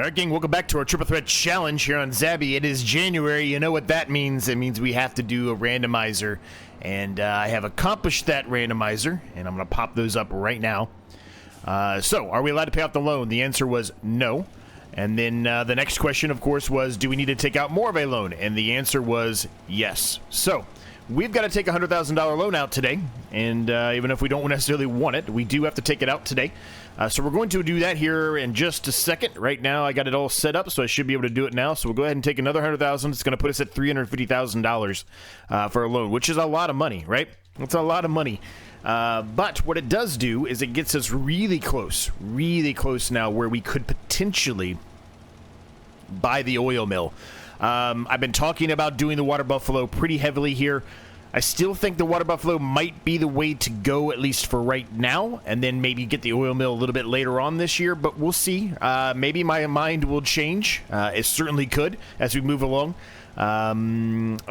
Alright, gang, welcome back to our Triple Threat Challenge here on Zabby. It is January. You know what that means. It means we have to do a randomizer. And I have accomplished that randomizer, and I'm going to pop those up right now. So, are we allowed to pay off the loan? The answer was no. And then the next question, of course, was do we need to take out more of a loan? And the answer was yes. So, we've got to take a $100,000 loan out today. And even if we don't necessarily want it, we do have to take it out today. So we're going to do that here in just a second. Right now, I got it all set up, so I should be able to do it now. So we'll go ahead and take another $100,000. It's going to put us at $350,000 for a loan, which is a lot of money, right? It's a lot of money. But what it does do is it gets us really close now where we could potentially buy the oil mill. I've been talking about doing the water buffalo pretty heavily here. I still think the water buffalo might be the way to go, at least for right now, and then maybe get the oil mill a little bit later on this year, but we'll see. Maybe my mind will change. It certainly could as we move along. I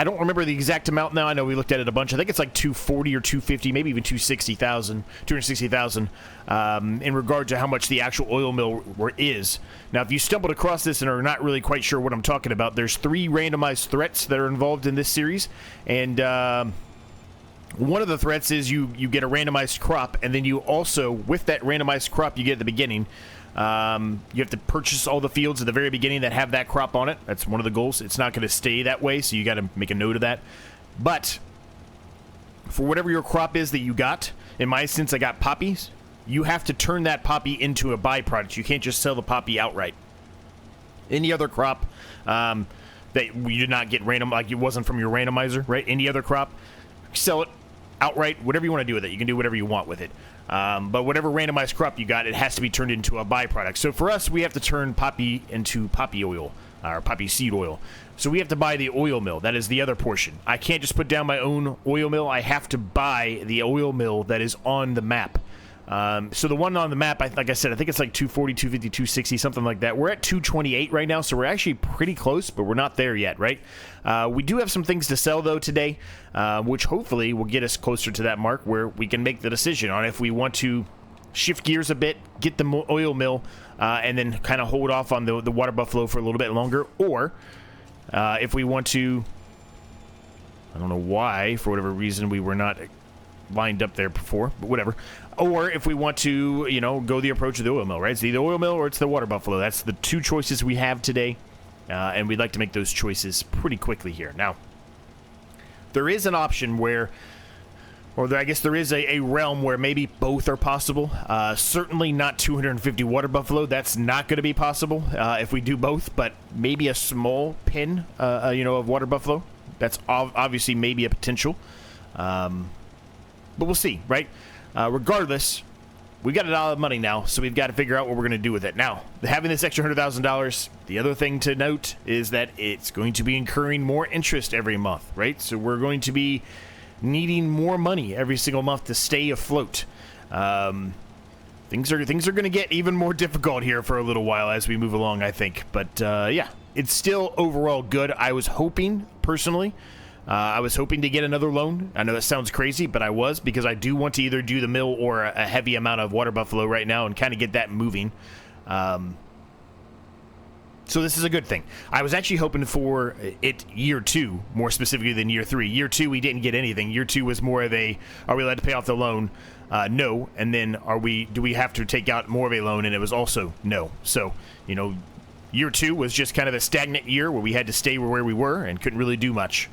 don't remember the exact amount now. I know we looked at it a bunch. I think it's like 240 or 250, maybe even 260,000 in regard to how much the actual oil mill is. Now, if you stumbled across this and are not really quite sure what I'm talking about, there's 3 randomized threats that are involved in this series, and one of the threats is you get a randomized crop, and then you also, with that randomized crop you get at the beginning, you have to purchase all the fields at the very beginning that have that crop on it. That's one of the goals. It's not going to stay that way, so you got to make a note of that. But for whatever your crop is that you got, in my instance, I got poppies. You have to turn that poppy into a byproduct. You can't just sell the poppy outright. Any other crop that you did not get random, like it wasn't from your randomizer, right? Any other crop, sell it outright. Whatever you want to do with it, you can do whatever you want with it. But whatever randomized crop you got, it has to be turned into a byproduct. So for us, we have to turn poppy into poppy oil, or poppy seed oil. So we have to buy the oil mill. That is the other portion. I can't just put down my own oil mill. I have to buy the oil mill that is on the map. So the one on the map, like I said, I think it's like 240, 250, 260, something like that. We're at 228 right now, so we're actually pretty close, but we're not there yet, right? We do have some things to sell, though, today, which hopefully will get us closer to that mark where we can make the decision on if we want to shift gears a bit, get the oil mill, and then kind of hold off on the water buffalo for a little bit longer, or if we want to, I don't know why, for whatever reason, we were not lined up there before, but whatever. Or if we want to, you know, go the approach of the oil mill, right? It's either oil mill or it's the water buffalo. That's the 2 choices we have today, and we'd like to make those choices pretty quickly here. Now, there is an option where, I guess there is a realm where maybe both are possible. Certainly not 250 water buffalo. That's not going to be possible if we do both, but maybe a small pen, of water buffalo. That's obviously maybe a potential. But we'll see, right? Regardless, we got a lot of money now, so we've got to figure out what we're going to do with it. Now, having this extra $100,000, the other thing to note is that it's going to be incurring more interest every month, right? So we're going to be needing more money every single month to stay afloat. Things are going to get even more difficult here for a little while as we move along, I think. But yeah, it's still overall good. I was hoping, personally, I was hoping to get another loan. I know that sounds crazy, but I was, because I do want to either do the mill or a heavy amount of water buffalo right now and kind of get that moving. So this is a good thing. I was actually hoping for it year 2, more specifically than year 3. Year 2, we didn't get anything. Year 2 was more of a, are we allowed to pay off the loan? No. And then do we have to take out more of a loan? And it was also no. So, year 2 was just kind of a stagnant year where we had to stay where we were and couldn't really do much.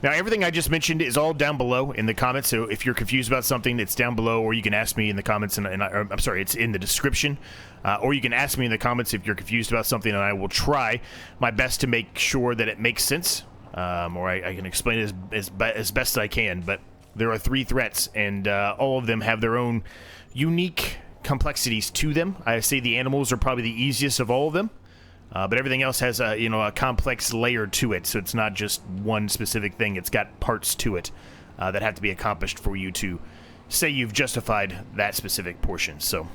Now, everything I just mentioned is all down below in the comments, so if you're confused about something, it's down below, or you can ask me in the comments, I'm sorry, it's in the description, or you can ask me in the comments if you're confused about something, and I will try my best to make sure that it makes sense, or I can explain it as best I can. But there are 3 threats, and all of them have their own unique complexities to them. I say the animals are probably the easiest of all of them. But everything else has a complex layer to it, so it's not just one specific thing. It's got parts to it that have to be accomplished for you to say you've justified that specific portion. So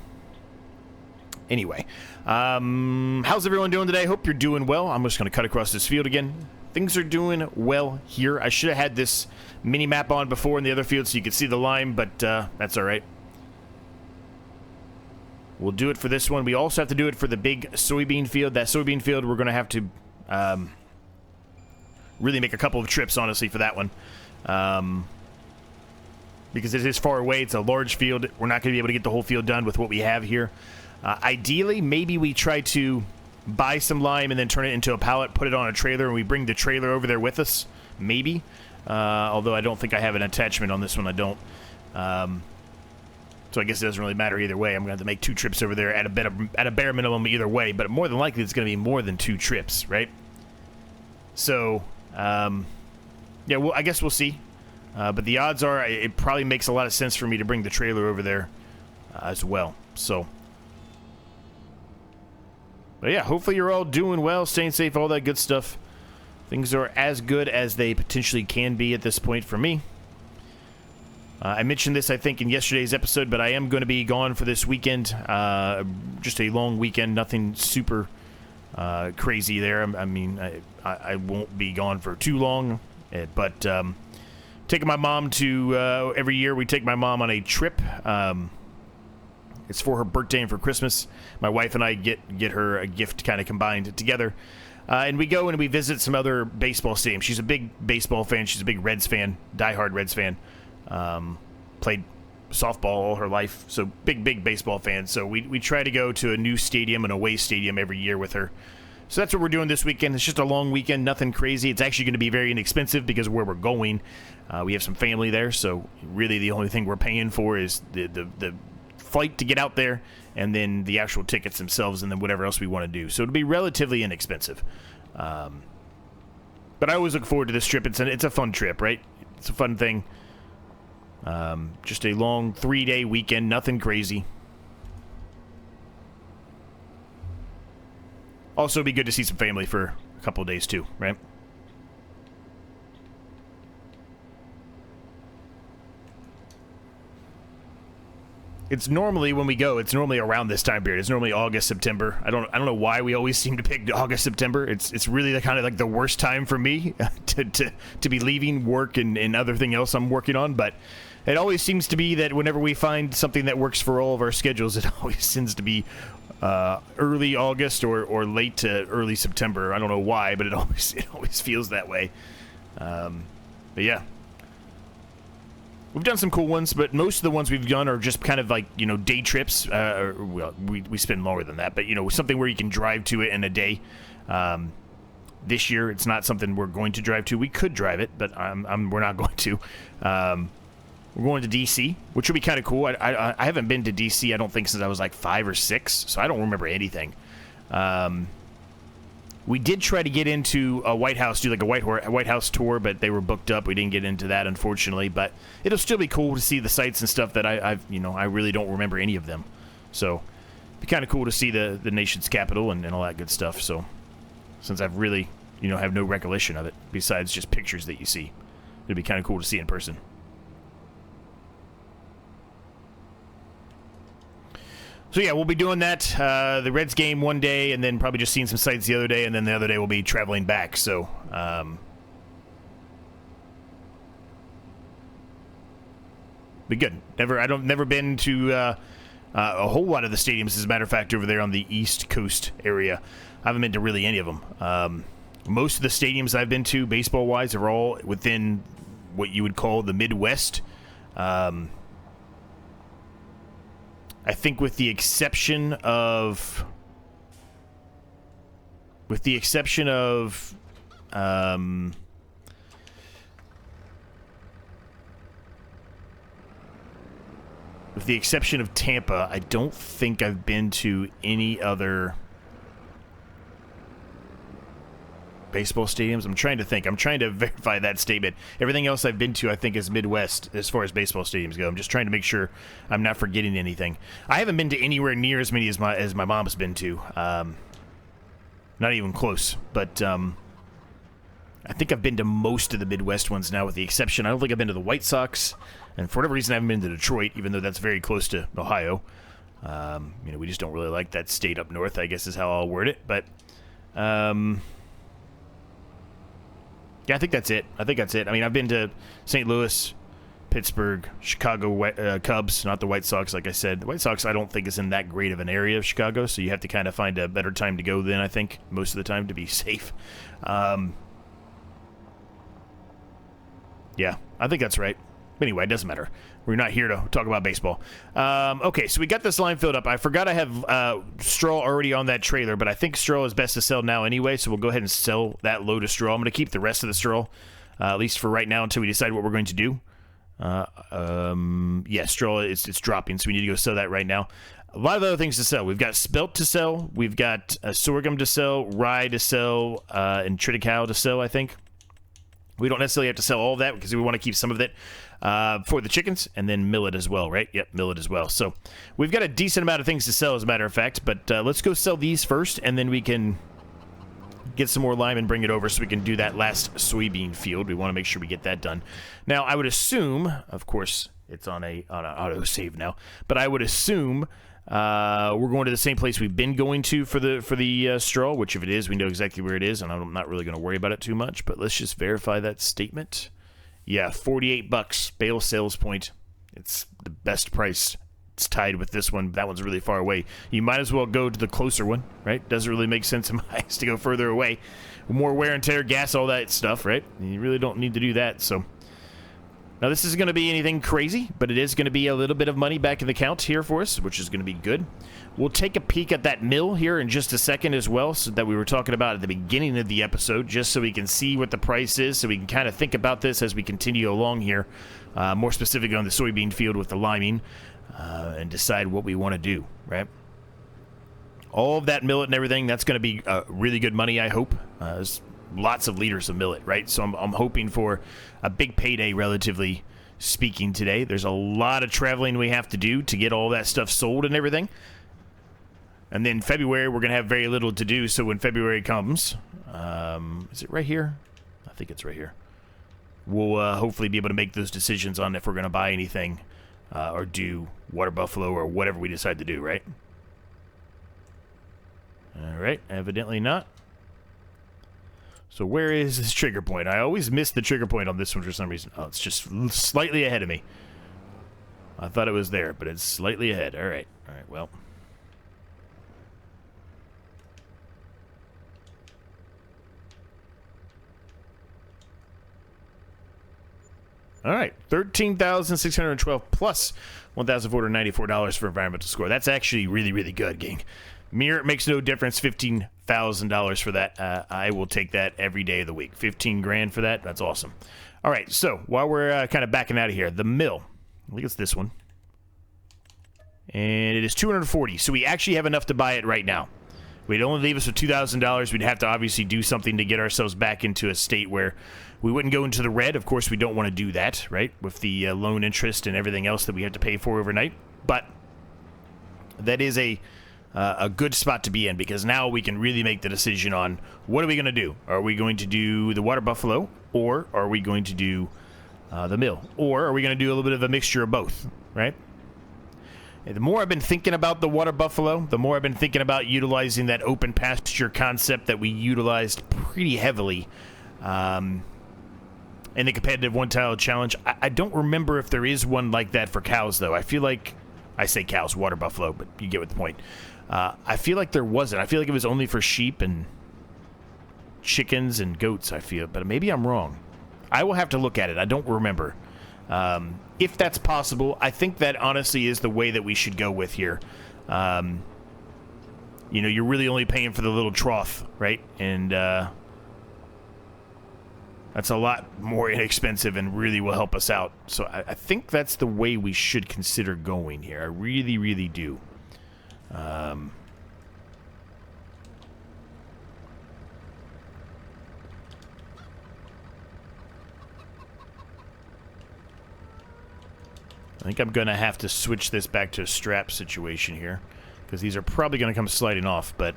anyway, how's everyone doing today? Hope you're doing well. I'm just going to cut across this field again. things are doing well here. I should have had this mini map on before in the other field so you could see the line, but that's all right. We'll do it for this one. We also have to do it for the big soybean field. That soybean field, we're going to have to really make a couple of trips, honestly, for that one. Because it is far away. It's a large field. We're not going to be able to get the whole field done with what we have here. Ideally, maybe we try to buy some lime and then turn it into a pallet, put it on a trailer, and we bring the trailer over there with us. Maybe. Although I don't think I have an attachment on this one. I don't. So I guess it doesn't really matter either way. I'm going to have to make 2 trips over there at a bare minimum either way. But more than likely, it's going to be more than 2 trips, right? So, yeah, well, I guess we'll see. But the odds are it probably makes a lot of sense for me to bring the trailer over there as well. So, but yeah, hopefully you're all doing well, staying safe, all that good stuff. Things are as good as they potentially can be at this point for me. I mentioned this, I think, in yesterday's episode, but I am going to be gone for this weekend. Just a long weekend, nothing super crazy there. I mean, I won't be gone for too long, but taking my mom to, every year we take my mom on a trip. It's for her birthday and for Christmas. My wife and I get her a gift kind of combined together. And we go and we visit some other baseball stadiums. She's a big baseball fan. She's a big Reds fan, diehard Reds fan. Played softball all her life, so big baseball fan. So we try to go to a new stadium, an away stadium every year with her. So that's what we're doing this weekend. It's just a long weekend, nothing crazy. It's actually going to be very inexpensive because of where we're going. We have some family there, so really the only thing we're paying for is the flight to get out there, and then the actual tickets themselves, and then whatever else we want to do. So it'll be relatively inexpensive. But I always look forward to this trip. It's a fun trip, right? It's a fun thing. Just a long 3-day weekend, nothing crazy. Also, it'd be good to see some family for a couple of days too, right? It's normally, when we go, it's normally around this time period. It's normally August, September. I don't know why we always seem to pick August, September. It's really the kind of like the worst time for me to be leaving work and other thing else I'm working on, but it always seems to be that whenever we find something that works for all of our schedules, it always tends to be early August or late to early September. I don't know why, but it always feels that way. But yeah. We've done some cool ones, but most of the ones we've done are just kind of like, you know, day trips. Well, we spend longer than that, but, you know, something where you can drive to it in a day. This year, it's not something we're going to drive to. We could drive it, but we're not going to. We're going to D.C., which would be kind of cool. I haven't been to D.C., I don't think, since I was like 5 or 6, so I don't remember anything. We did try to get into a White House, do like a White House tour, but they were booked up. We didn't get into that, unfortunately. But it'll still be cool to see the sights and stuff that I really don't remember any of them. So it'd be kind of cool to see the nation's capital and all that good stuff. So since I've really, have no recollection of it besides just pictures that you see, it'd be kind of cool to see in person. So yeah, we'll be doing that, the Reds game one day, and then probably just seeing some sights the other day, and then the other day we'll be traveling back, so, be good. Never been to, a whole lot of the stadiums, as a matter of fact, over there on the East Coast area. I haven't been to really any of them. Most of the stadiums I've been to, baseball-wise, are all within what you would call the Midwest. I think with the exception of Tampa, I don't think I've been to any other baseball stadiums. I'm trying to think. I'm trying to verify that statement. Everything else I've been to, I think, is Midwest as far as baseball stadiums go. I'm just trying to make sure I'm not forgetting anything. I haven't been to anywhere near as many as my mom's been to. Not even close. But I think I've been to most of the Midwest ones now, with the exception. I don't think I've been to the White Sox, and for whatever reason, I haven't been to Detroit, even though that's very close to Ohio. We just don't really like that state up north, I guess is how I'll word it. But Yeah, I think that's it. I think that's it. I mean, I've been to St. Louis, Pittsburgh, Chicago Cubs, not the White Sox, like I said. The White Sox, I don't think, is in that great of an area of Chicago, so you have to kind of find a better time to go then, I think, most of the time, to be safe. Yeah, I think that's right. Anyway, it doesn't matter. We're not here to talk about baseball. Okay, so we got this line filled up. I forgot I have straw already on that trailer, but I think straw is best to sell now anyway, so we'll go ahead and sell that load of straw. I'm going to keep the rest of the straw, at least for right now, until we decide what we're going to do. Yeah, straw, it's dropping, so we need to go sell that right now. A lot of other things to sell. We've got spelt to sell. We've got sorghum to sell, rye to sell, and triticale to sell, I think. We don't necessarily have to sell all of that because we want to keep some of it for the chickens, and then millet as well, right? Yep, millet as well. So we've got a decent amount of things to sell, as a matter of fact, but let's go sell these first, and then we can get some more lime and bring it over so we can do that last soybean field. We want to make sure we get that done. Now, I would assume, of course, it's on an auto save now, but I would assume we're going to the same place we've been going to for the straw, which if it is, we know exactly where it is, and I'm not really going to worry about it too much, but let's just verify that statement. Yeah, $48, bale sales point. It's the best price. It's tied with this one. That one's really far away. You might as well go to the closer one, right? Doesn't really make sense in my eyes to go further away. More wear and tear, gas, all that stuff, right? You really don't need to do that, so... Now, this isn't going to be anything crazy, but it is going to be a little bit of money back in the account here for us, which is going to be good. We'll take a peek at that mill here in just a second as well, so that we were talking about at the beginning of the episode, just so we can see what the price is, so we can kind of think about this as we continue along here, more specifically on the soybean field with the liming, and decide what we want to do, right? All of that millet and everything, that's going to be really good money, I hope. There's lots of liters of millet, right? So I'm hoping for a big payday, relatively speaking, today. There's a lot of traveling we have to do to get all that stuff sold and everything. And then February, we're going to have very little to do, so when February comes, is it right here? I think it's right here. We'll hopefully be able to make those decisions on if we're going to buy anything or do water buffalo or whatever we decide to do, right? All right, evidently not. So where is this trigger point? I always miss the trigger point on this one for some reason. Oh, it's just slightly ahead of me. I thought it was there, but it's slightly ahead. All right, well. All right, $13,612 plus $1,494 for environmental score. That's actually really, really good, gang. Mirror makes no difference. $15,000 for that. I will take that every day of the week. 15 grand for that. That's awesome. All right. So while we're kind of backing out of here, the mill. I think it's this one, and it is $240. So we actually have enough to buy it right now. We'd only leave us with $2,000. We'd have to obviously do something to get ourselves back into a state where we wouldn't go into the red. Of course, we don't want to do that, right? With the loan interest and everything else that we have to pay for overnight. But that is a good spot to be in, because now we can really make the decision on what are we going to do. Are we going to do the water buffalo, or are we going to do the mill, or are we going to do a little bit of a mixture of both, right? And the more I've been thinking about the water buffalo, the more I've been thinking about utilizing that open pasture concept that we utilized pretty heavily in the competitive one-tile challenge. I don't remember if there is one like that for cows, though. I feel like, I say cows, water buffalo, but you get what the point. I feel like there wasn't. I feel like it was only for sheep and chickens and goats, I feel. But maybe I'm wrong. I will have to look at it. I don't remember. If that's possible, I think that honestly is the way that we should go with here. You know, you're really only paying for the little trough, right? And that's a lot more inexpensive and really will help us out. So I think that's the way we should consider going here. I really, really do. I think I'm going to have to switch this back to a strap situation here, because these are probably going to come sliding off, but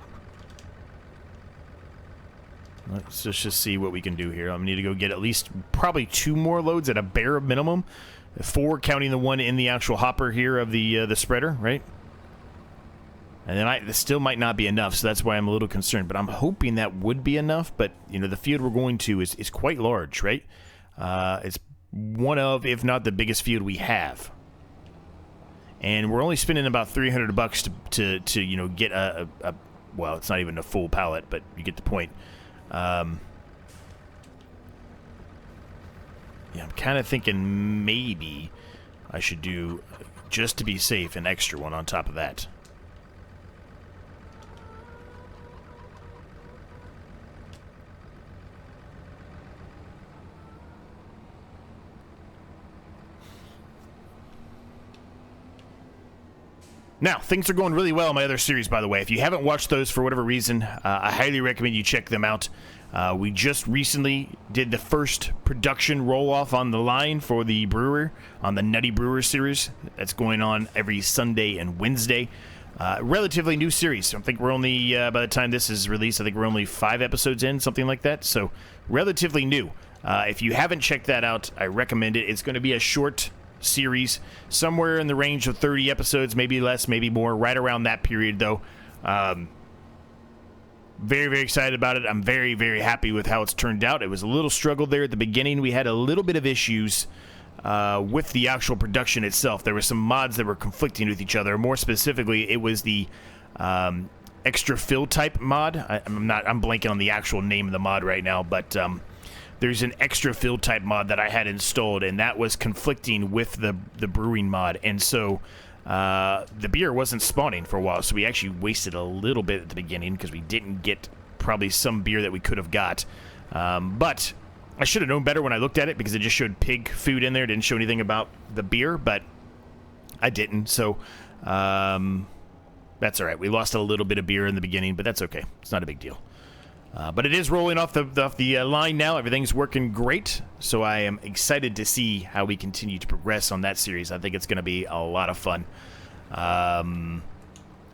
let's just see what we can do here. I'm going to need to go get at least probably 2 more loads at a bare minimum. 4 counting the one in the actual hopper here of the spreader, right? And then this still might not be enough, so that's why I'm a little concerned. But I'm hoping that would be enough. But, you know, the field we're going to is quite large, right? It's one of, if not the biggest field we have. And we're only spending about $300 to you know, get a well, it's not even a full pallet, but you get the point. Yeah, I'm kind of thinking maybe I should do, just to be safe, an extra one on top of that. Now, things are going really well in my other series, by the way. If you haven't watched those for whatever reason, I highly recommend you check them out. We just recently did the first production roll-off on the line for the brewer, on the Nutty Brewer series. That's going on every Sunday and Wednesday. Relatively new series. I think we're only, by the time this is released, I think we're only 5 episodes in, something like that. So, relatively new. If you haven't checked that out, I recommend it. It's going to be a short series, somewhere in the range of 30 episodes, maybe less, maybe more, right around that period, though. Very, very excited about it. I'm very, very happy with how it's turned out. It was a little struggle there at the beginning. We had a little bit of issues with the actual production itself. There were some mods that were conflicting with each other. More specifically, it was the extra fill type mod. I'm blanking on the actual name of the mod right now, but there's an extra fill type mod that I had installed, and that was conflicting with the brewing mod. And so the beer wasn't spawning for a while, so we actually wasted a little bit at the beginning because we didn't get probably some beer that we could have got. But I should have known better when I looked at it, because it just showed pig food in there. It didn't show anything about the beer, but I didn't. So that's all right. We lost a little bit of beer in the beginning, but that's okay. It's not a big deal. But it is rolling off the line now. Everything's working great, so I am excited to see how we continue to progress on that series. I think it's going to be a lot of fun.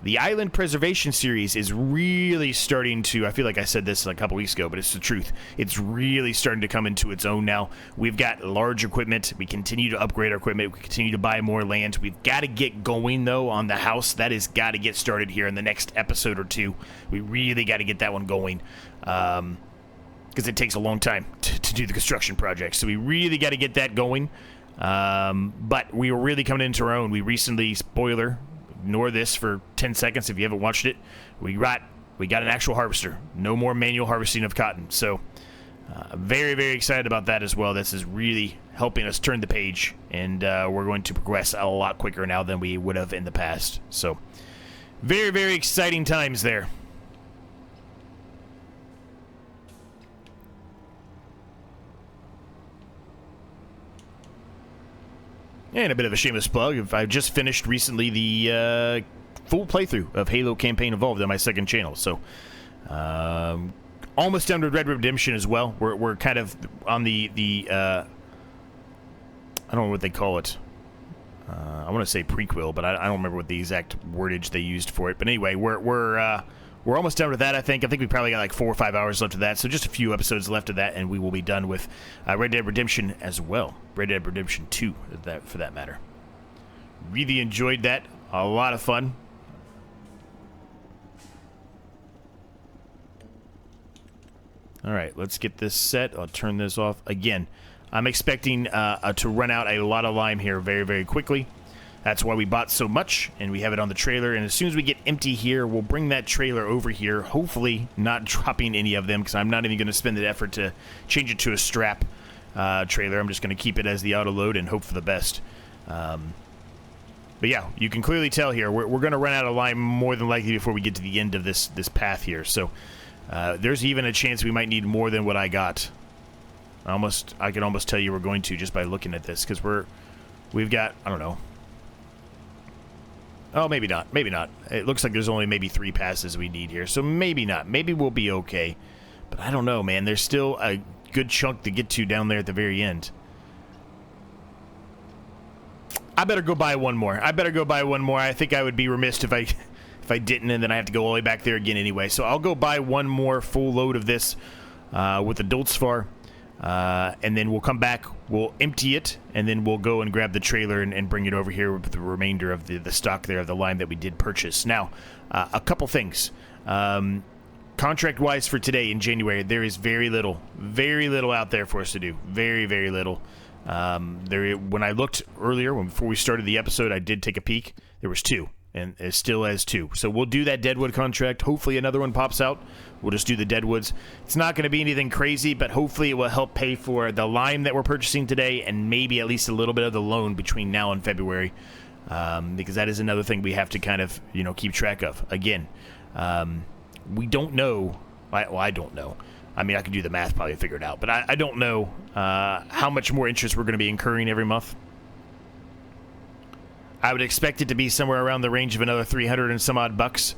The Island Preservation series is really starting to, I feel like I said this a couple weeks ago, but it's the truth. It's really starting to come into its own now. We've got large equipment. We continue to upgrade our equipment. We continue to buy more land. We've got to get going, though, on the house. That has got to get started here in the next episode or two. We really got to get that one going, because it takes a long time to do the construction project. So we really got to get that going. But we were really coming into our own. We recently, spoiler, ignore this for 10 seconds if you haven't watched it, we got an actual harvester. No more manual harvesting of cotton. So very, very excited about that as well. This is really helping us turn the page, and we're going to progress a lot quicker now than we would have in the past. So very, very exciting times there. And a bit of a shameless plug, I've just finished recently the full playthrough of Halo Campaign Evolved on my second channel. So, almost done with Red Dead Redemption as well. We're kind of on the I don't know what they call it. I want to say prequel, but I don't remember what the exact wordage they used for it. But anyway, we're almost done with that, I think. I think we probably got like 4 or 5 hours left of that. So just a few episodes left of that, and we will be done with Red Dead Redemption as well. Red Dead Redemption 2, for that matter. Really enjoyed that. A lot of fun. All right, let's get this set. I'll turn this off. Again, I'm expecting to run out a lot of lime here very, very quickly. That's why we bought so much, and we have it on the trailer. And as soon as we get empty here, we'll bring that trailer over here, hopefully not dropping any of them, because I'm not even going to spend the effort to change it to a strap trailer. I'm just going to keep it as the auto load and hope for the best. But yeah, you can clearly tell here, we're going to run out of lime more than likely before we get to the end of this path here. So there's even a chance we might need more than what I got. I can almost tell you we're going to, just by looking at this, because we've got, I don't know. Oh, maybe not. Maybe not. It looks like there's only maybe 3 passes we need here, so maybe not. Maybe we'll be okay. But I don't know, man. There's still a good chunk to get to down there at the very end. I better go buy one more. I think I would be remiss if I didn't, and then I have to go all the way back there again anyway. So I'll go buy one more full load of this with the Dultzfar. And then we'll come back, we'll empty it, and then we'll go and grab the trailer and bring it over here with the remainder of the stock there of the lime that we did purchase. Now, a couple things. Contract-wise for today in January, there is very little out there for us to do. Very, very little. When I looked earlier, before we started the episode, I did take a peek. There was 2, and it still has 2. So we'll do that Deadwood contract. Hopefully another one pops out. We'll just do the Deadwoods. It's not going to be anything crazy, but hopefully it will help pay for the lime that we're purchasing today and maybe at least a little bit of the loan between now and February, because that is another thing we have to kind of, keep track of. Again, we don't know. I don't know. I mean, I can do the math, probably figure it out, but I don't know how much more interest we're going to be incurring every month. I would expect it to be somewhere around the range of another 300 and some odd bucks,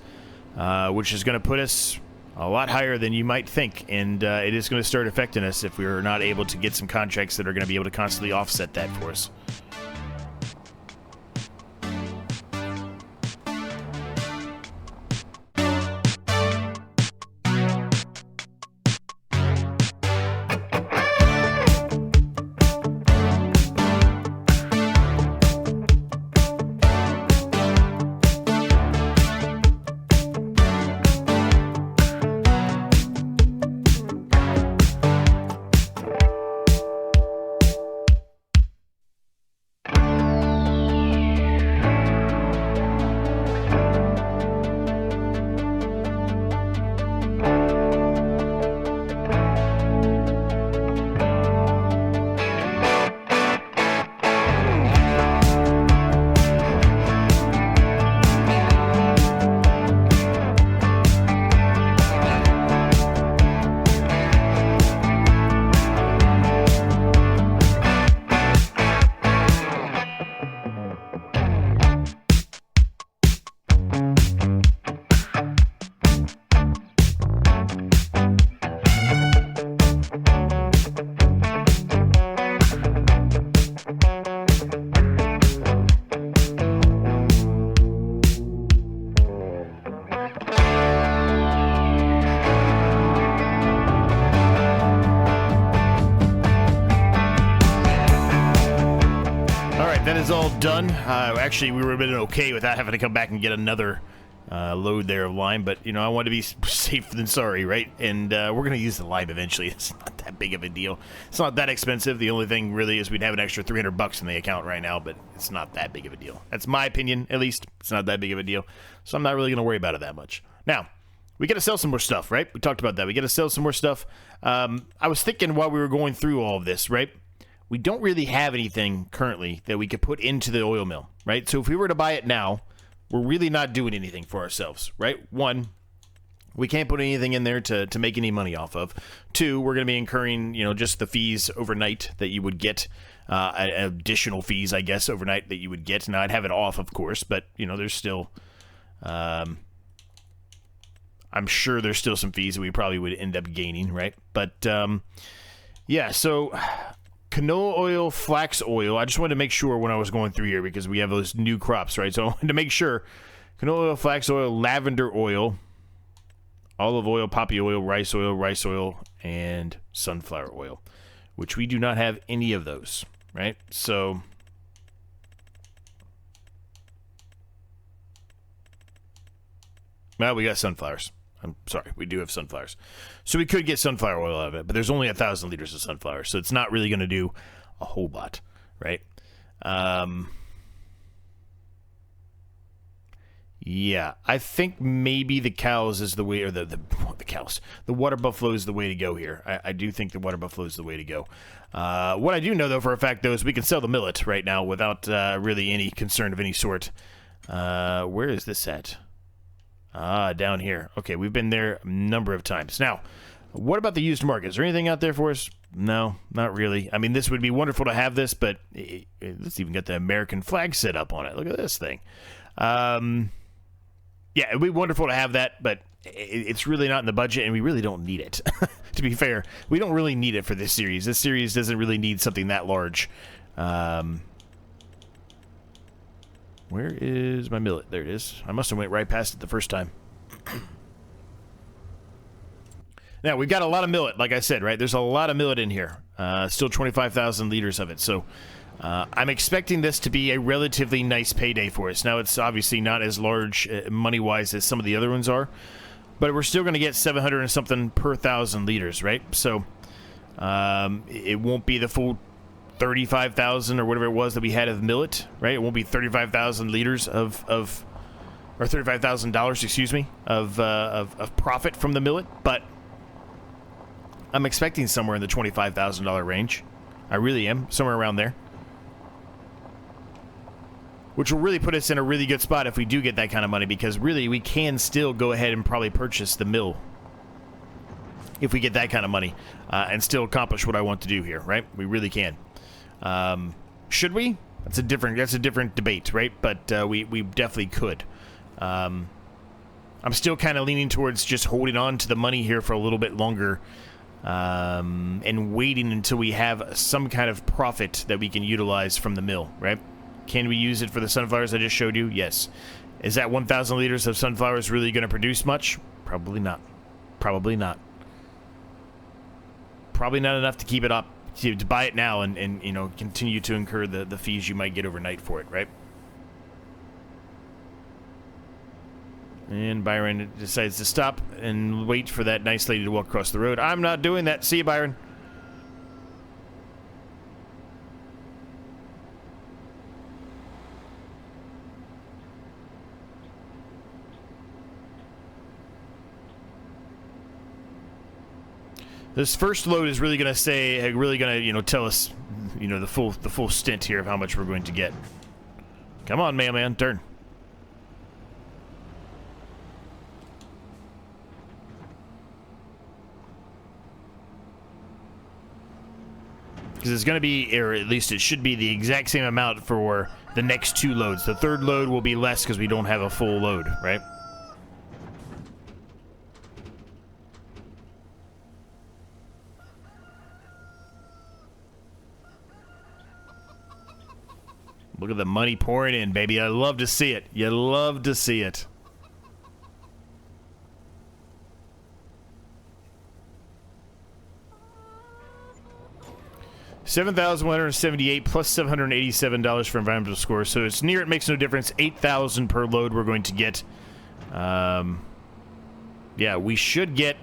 which is going to put us a lot higher than you might think, and it is going to start affecting us if we're not able to get some contracts that are going to be able to constantly offset that for us. That is all done. Actually, we were a bit okay without having to come back and get another load there of lime, but, I want to be safe than sorry, right? And we're going to use the lime eventually. It's not that big of a deal. It's not that expensive. The only thing really is we'd have an extra 300 bucks in the account right now, but it's not that big of a deal. That's my opinion, at least. It's not that big of a deal, so I'm not really going to worry about it that much. Now, we got to sell some more stuff, right? We talked about that. We got to sell some more stuff. I was thinking while we were going through all of this, right? We don't really have anything currently that we could put into the oil mill, right? So if we were to buy it now, we're really not doing anything for ourselves, right? 1, we can't put anything in there to make any money off of. 2, we're going to be incurring, just the fees overnight that you would get, additional fees, I guess, overnight that you would get. Now, I'd have it off, of course, but, there's still, I'm sure there's still some fees that we probably would end up gaining, right? But, yeah, so canola oil, flax oil. I just wanted to make sure when I was going through here because we have those new crops, right? So I wanted to make sure canola oil, flax oil, lavender oil, olive oil, poppy oil, rice oil, and sunflower oil, which we do not have any of those, right? So well, we got sunflowers. I'm sorry, we do have sunflowers. So we could get sunflower oil out of it, but there's only 1,000 liters of sunflower, so it's not really going to do a whole lot, right? Yeah, I think maybe the cows is the way, or the cows, the water buffalo is the way to go here. I do think the water buffalo is the way to go. What I do know, though, for a fact, though, is we can sell the millet right now without really any concern of any sort. Where is this at? Down here. Okay, we've been there a number of times. Now, what about the used market? Is there anything out there for us? No, not really. I mean, this would be wonderful to have this, but let's even get the American flag set up on it. Look at this thing. Yeah, it'd be wonderful to have that, but it's really not in the budget, and we really don't need it. To be fair, we don't really need it for this series. This series doesn't really need something that large. Where is my millet? There it is. I must have went right past it the first time. Now, we've got a lot of millet, like I said, right? There's a lot of millet in here. Still 25,000 liters of it. So I'm expecting this to be a relatively nice payday for us. Now, it's obviously not as large money-wise as some of the other ones are, but we're still going to get 700 and something per 1,000 liters, right? So it won't be the full 35,000 or whatever it was that we had of millet, right? It won't be 35,000 liters or $35,000, excuse me, of profit from the millet, but I'm expecting somewhere in the $25,000 range. I really am, somewhere around there. Which will really put us in a really good spot if we do get that kind of money, because really we can still go ahead and probably purchase the mill if we get that kind of money and still accomplish what I want to do here, right? We really can. Should we? That's a different debate, right? But we definitely could. I'm still kind of leaning towards just holding on to the money here for a little bit longer and waiting until we have some kind of profit that we can utilize from the mill, right? Can we use it for the sunflowers I just showed you? Yes. Is that 1,000 liters of sunflowers really going to produce much? Probably not. Probably not. Probably not enough to keep it up, to buy it now and you know, continue to incur the fees you might get overnight for it, right? And Byron decides to stop and wait for that nice lady to walk across the road. I'm not doing that. See you, Byron. This first load is really going to say, you know, tell us, you know, the full stint here of how much we're going to get. Come on, mailman, turn. Because it's going to be, or at least it should be, the exact same amount for the next two loads. The third load will be less because we don't have a full load, right? Look at the money pouring in, baby. I love to see it. You love to see it. $7,178 plus $787 for environmental score. So it's near, it makes no difference. $8,000 per load we're going to get. Yeah, we should get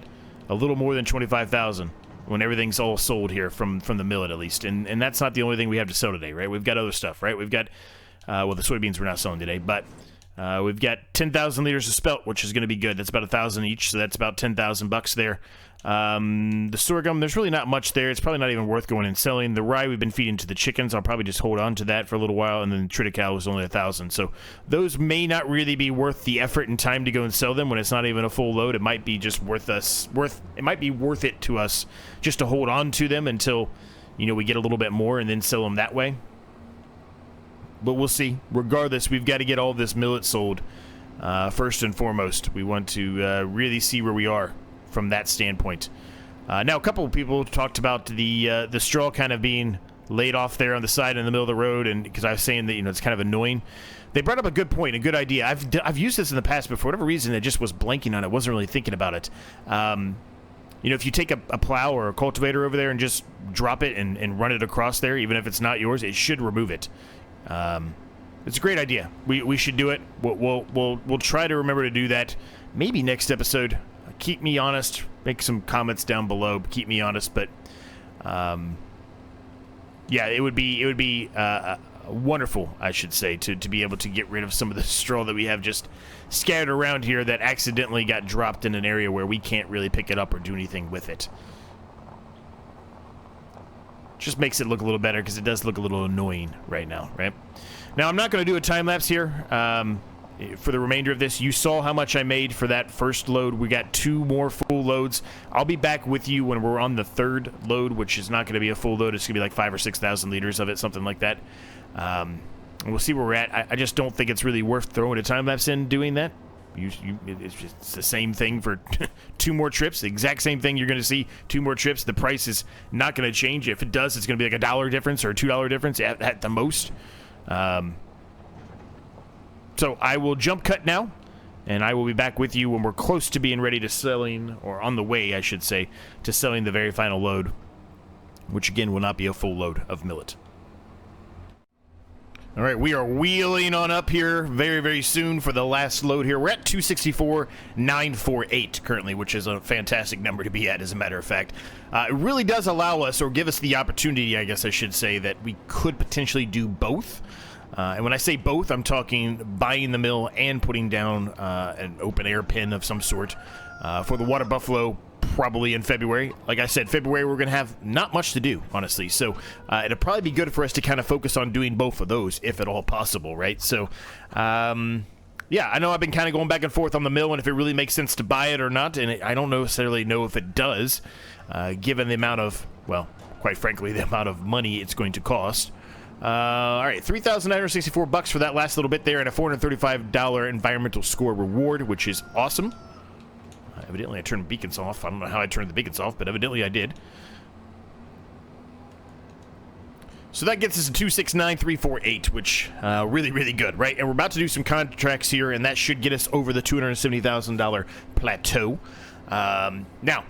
a little more than $25,000 when everything's all sold here from the millet, at least. And that's not the only thing we have to sell today, right? We've got other stuff, right? We've got, well, the soybeans we're not selling today, but we've got 10,000 liters of spelt, which is going to be good. That's about 1,000 each, so that's about 10,000 bucks there. The sorghum, there's really not much there. It's probably not even worth going and selling. The rye we've been feeding to the chickens. I'll probably just hold on to that for a little while, and then the triticale was only 1,000. So those may not really be worth the effort and time to go and sell them when it's not even a full load. It might be just it might be worth it to us just to hold on to them until, you know, we get a little bit more and then sell them that way. But we'll see. Regardless, we've got to get all this millet sold first and foremost. We want to really see where we are from that standpoint. Now, a couple of people talked about the straw kind of being laid off there on the side in the middle of the road, and because I was saying that, you know, it's kind of annoying. They brought up a good point, a good idea. I've used this in the past, but for whatever reason, I just was blanking on it. Wasn't really thinking about it. You know, if you take a plow or a cultivator over there and just drop it and run it across there, even if it's not yours, it should remove it. It's a great idea. We should do it. We'll try to remember to do that. Maybe next episode. Keep me honest. Make some comments down below. Keep me honest. But yeah, it would be wonderful, I should say, to be able to get rid of some of the straw that we have just scattered around here that accidentally got dropped in an area where we can't really pick it up or do anything with it. Just makes it look a little better because it does look a little annoying right now, right? Now, I'm not going to do a time lapse here for the remainder of this. You saw how much I made for that first load. We got 2 more full loads. I'll be back with you when we're on the third load, which is not going to be a full load. It's going to be like 5,000 or 6,000 liters of it, something like that. And we'll see where we're at. I just don't think it's really worth throwing a time lapse in doing that. It's the same thing for 2 more trips. The exact same thing you're going to see 2 more trips. The price is not going to change. If it does, it's going to be like $1 difference or a $2 difference at the most. So I will jump cut now, And I will be back with you when we're close to being ready to selling, or on the way, I should say, to selling the very final load, which again will not be a full load of millet. All right, we are wheeling on up here very, very soon for the last load here. We're at 264,948 currently, which is a fantastic number to be at, as a matter of fact. It really does allow us, or give us the opportunity, I guess I should say, that we could potentially do both. And when I say both, I'm talking buying the mill and putting down an open air pen of some sort for the water buffalo, probably in February. Like I said, February we're going to have not much to do, honestly. So it'll probably be good for us to kind of focus on doing both of those, if at all possible, right? So, yeah, I know I've been kind of going back and forth on the mill and if it really makes sense to buy it or not, and I don't necessarily know if it does, given the amount of, well, quite frankly, the amount of money it's going to cost. All right, $3,964 for that last little bit there, and a $435 environmental score reward, which is awesome. Evidently, I turned the beacons off. I don't know how I turned the beacons off, but evidently I did. So that gets us to 269,348, which really, really good, right? And we're about to do some contracts here, and that should get us over the $270,000 plateau. Now,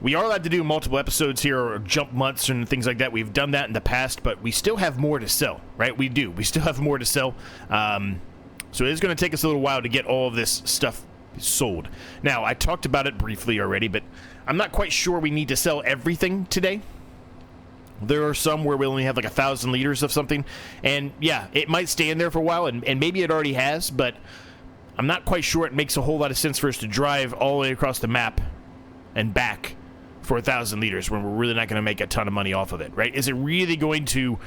we are allowed to do multiple episodes here, or jump months and things like that. We've done that in the past, but we still have more to sell, right? We do. We still have more to sell. So it is going to take us a little while to get all of this stuff sold. Now, I talked about it briefly already, but I'm not quite sure we need to sell everything today. There are some where we only have like 1,000 liters of something, and yeah, it might stand there for a while, and maybe it already has, but I'm not quite sure it makes a whole lot of sense for us to drive all the way across the map and back for 1,000 liters when we're really not going to make a ton of money off of it, right? Is it really going to,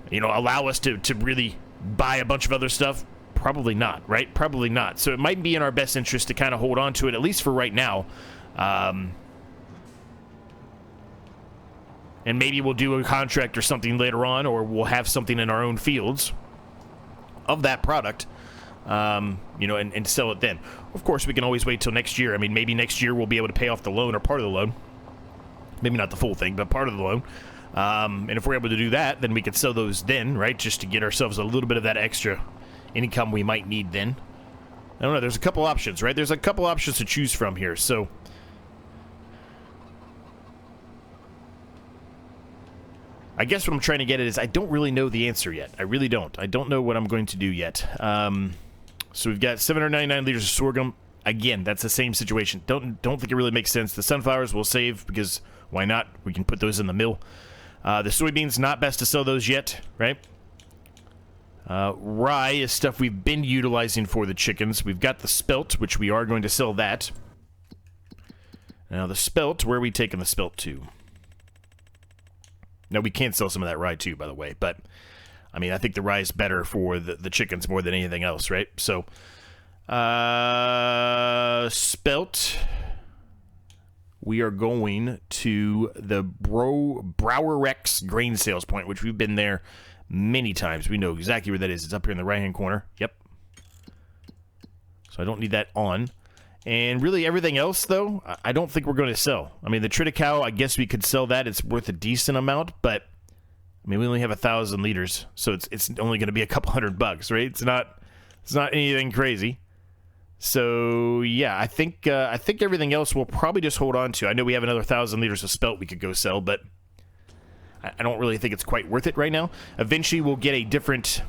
you know, allow us to really buy a bunch of other stuff? Probably not, right? Probably not. So it might be in our best interest to kind of hold on to it, at least for right now. And maybe we'll do a contract or something later on, or we'll have something in our own fields of that product, you know, and sell it then. Of course, we can always wait till next year. I mean, maybe next year we'll be able to pay off the loan or part of the loan. Maybe not the full thing, but part of the loan. And if we're able to do that, then we could sell those then, right? Just to get ourselves a little bit of that extra income we might need then. I don't know. There's a couple options, right? There's a couple options to choose from here. So I guess what I'm trying to get at is I don't really know the answer yet. I really don't. I don't know what I'm going to do yet. So we've got 799 liters of sorghum. Again, that's the same situation. Don't think it really makes sense. The sunflowers we'll save because why not? We can put those in the mill. The soybeans, not best to sell those yet, right? Rye is stuff we've been utilizing for the chickens. We've got the spelt, which we are going to sell that. Now the spelt, where are we taking the spelt to? Now we can sell some of that rye too, by the way, but I mean, I think the rye is better for the chickens more than anything else, right? So, spelt, we are going to the Brower Rex grain sales point, which we've been there many times. We know exactly where that is. It's up here in the right-hand corner. Yep. So I don't need that on. And really everything else, though, I don't think we're going to sell. I mean, the Triticale, I guess we could sell that. It's worth a decent amount, but I mean, we only have 1,000 liters, so it's only going to be a couple $100, right? It's not anything crazy. So yeah, I think everything else we'll probably just hold on to. I know we have another 1,000 liters of spelt we could go sell, but I don't really think it's quite worth it right now. Eventually, we'll get a different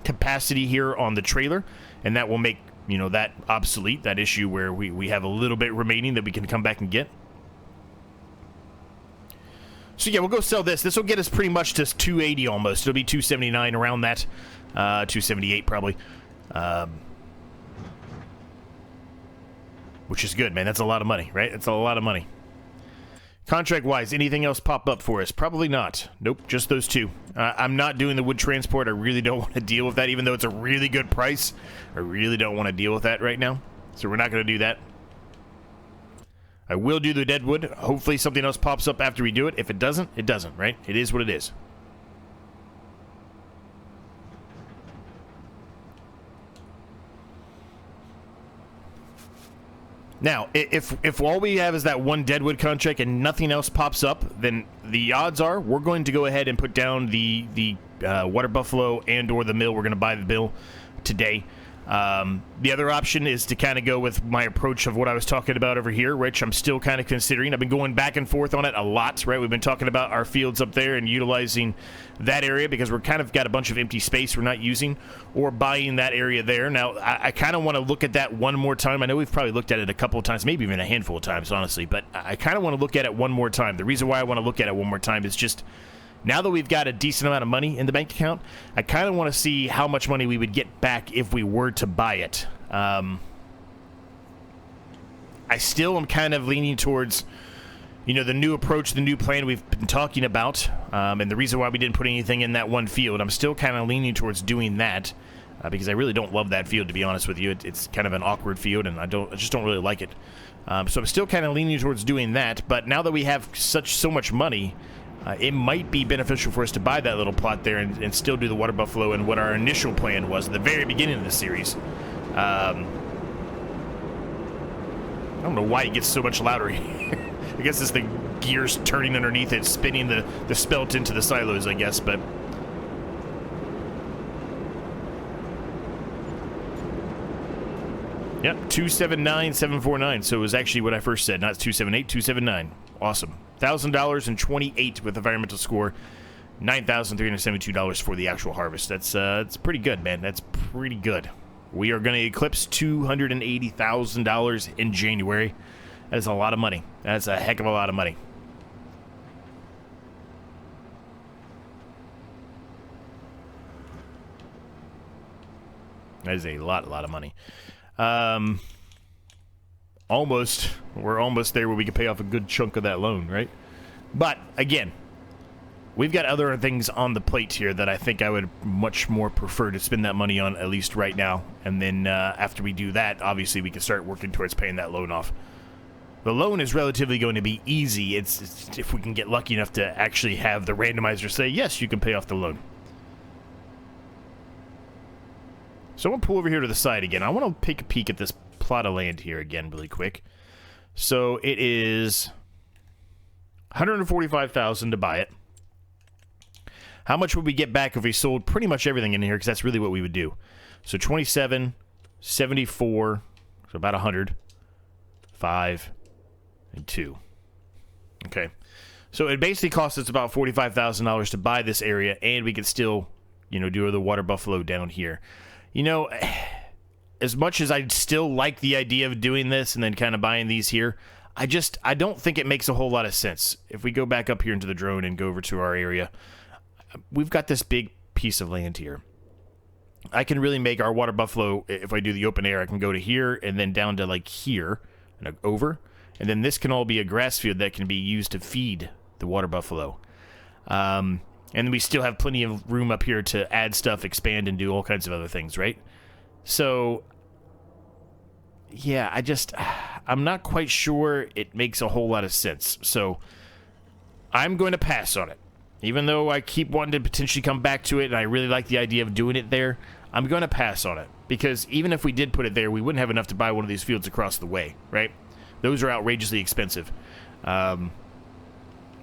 capacity here on the trailer, and that will make, you know, that obsolete, that issue where we have a little bit remaining that we can come back and get. So yeah, we'll go sell this. This will get us pretty much to 280 almost. It'll be 279 around that, 278 probably. Which is good, man. That's a lot of money, right? It's a lot of money. Contract-wise, anything else pop up for us? Probably not. Nope, just those two. I'm not doing the wood transport. I really don't want to deal with that, even though it's a really good price. I really don't want to deal with that right now, so we're not going to do that. I will do the dead wood. Hopefully something else pops up after we do it. If it doesn't, it doesn't, right? It is what it is. Now, if all we have is that one deadwood contract and nothing else pops up, then the odds are we're going to go ahead and put down the water buffalo and or the mill. We're going to buy the mill today. The other option is to kind of go with my approach of what I was talking about over here, which I'm still kind of considering. I've been going back and forth on it a lot, right? We've been talking about our fields up there and utilizing that area because we're kind of got a bunch of empty space we're not using, or buying that area there. Now, I kind of want to look at that one more time. I know we've probably looked at it a couple of times, maybe even a handful of times, honestly, but I kind of want to look at it one more time. The reason why I want to look at it one more time is just, now that we've got a decent amount of money in the bank account, I kind of want to see how much money we would get back if we were to buy it. I still am kind of leaning towards, you know, the new approach, the new plan we've been talking about, and the reason why we didn't put anything in that one field. I'm still kind of leaning towards doing that because I really don't love that field, to be honest with you. It's kind of an awkward field, and I just don't really like it. So I'm still kind of leaning towards doing that. But now that we have so much money, it might be beneficial for us to buy that little plot there and still do the water buffalo and what our initial plan was at the very beginning of the series. I don't know why it gets so much louder here. I guess it's the gears turning underneath it, spinning the spelt into the silos, I guess, but... Yep, 279,749, so it was actually what I first said, not 278, 279. Awesome. $1,000.28 with environmental score, $9,372 for the actual harvest. That's pretty good, man. That's pretty good. We are going to eclipse $280,000 in January. That is a lot of money. That's a heck of a lot of money. That is a lot of money. We're almost there where we can pay off a good chunk of that loan, right? But, again, we've got other things on the plate here that I think I would much more prefer to spend that money on, at least right now. And then after we do that, obviously we can start working towards paying that loan off. The loan is relatively going to be easy. It's if we can get lucky enough to actually have the randomizer say, yes, you can pay off the loan. So I'm going to pull over here to the side again. I want to take a peek at this plot of land here again really quick. So it is $145,000 to buy it. How much would we get back if we sold pretty much everything in here? Because that's really what we would do. So 27, 74, so about 100, 5, and 2. Okay. So it basically costs us about $45,000 to buy this area, and we could still, you know, do the water buffalo down here. You know, as much as I'd still like the idea of doing this and then kind of buying these here, I don't think it makes a whole lot of sense. If we go back up here into the drone and go over to our area, we've got this big piece of land here. I can really make our water buffalo, if I do the open air, I can go to here and then down to like here and over. And then this can all be a grass field that can be used to feed the water buffalo. And we still have plenty of room up here to add stuff, expand, and do all kinds of other things, right? So, yeah, I'm not quite sure it makes a whole lot of sense. So, I'm going to pass on it. Even though I keep wanting to potentially come back to it, and I really like the idea of doing it there, I'm going to pass on it. Because even if we did put it there, we wouldn't have enough to buy one of these fields across the way, right? Those are outrageously expensive.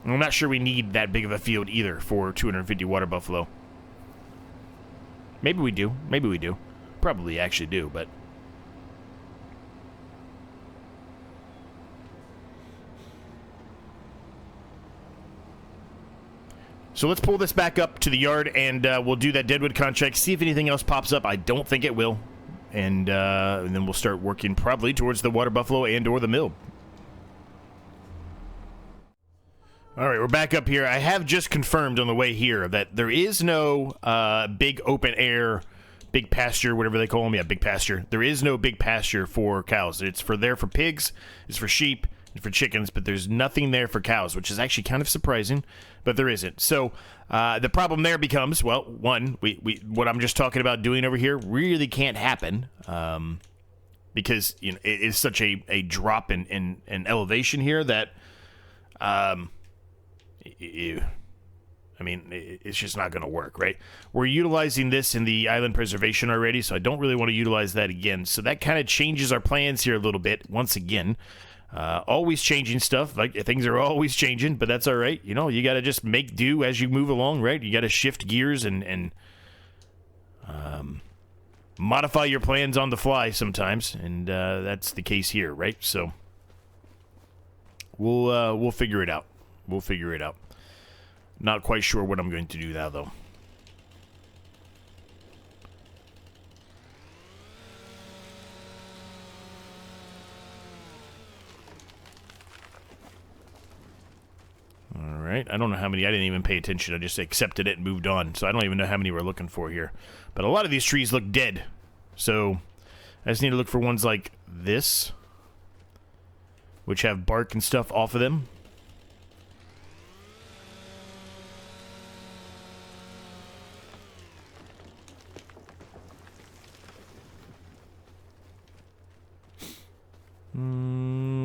I'm not sure we need that big of a field either for 250 water buffalo. Maybe we do. Maybe we do. Probably actually do, but... So let's pull this back up to the yard, and we'll do that deadwood contract, see if anything else pops up. I don't think it will. And then we'll start working probably towards the water buffalo and or the mill. All right, we're back up here. I have just confirmed on the way here that there is no big open air, big pasture, whatever they call them. Yeah, big pasture. There is no big pasture for cows. It's there for pigs, it's for sheep, and for chickens, but there's nothing there for cows, which is actually kind of surprising, but there isn't. So the problem there becomes, well, one, what I'm just talking about doing over here really can't happen because you know it is such a drop in elevation here that I mean, it's just not going to work, right? We're utilizing this in the island preservation already, so I don't really want to utilize that again. So that kind of changes our plans here a little bit, once again. Always changing stuff. Like, things are always changing, but that's all right. You know, you got to just make do as you move along, right? You got to shift gears and modify your plans on the fly sometimes, and that's the case here, right? So we'll figure it out. We'll figure it out. Not quite sure what I'm going to do now, though. Alright, I don't know how many. I didn't even pay attention. I just accepted it and moved on. So I don't even know how many we're looking for here. But a lot of these trees look dead. So I just need to look for ones like this, which have bark and stuff off of them.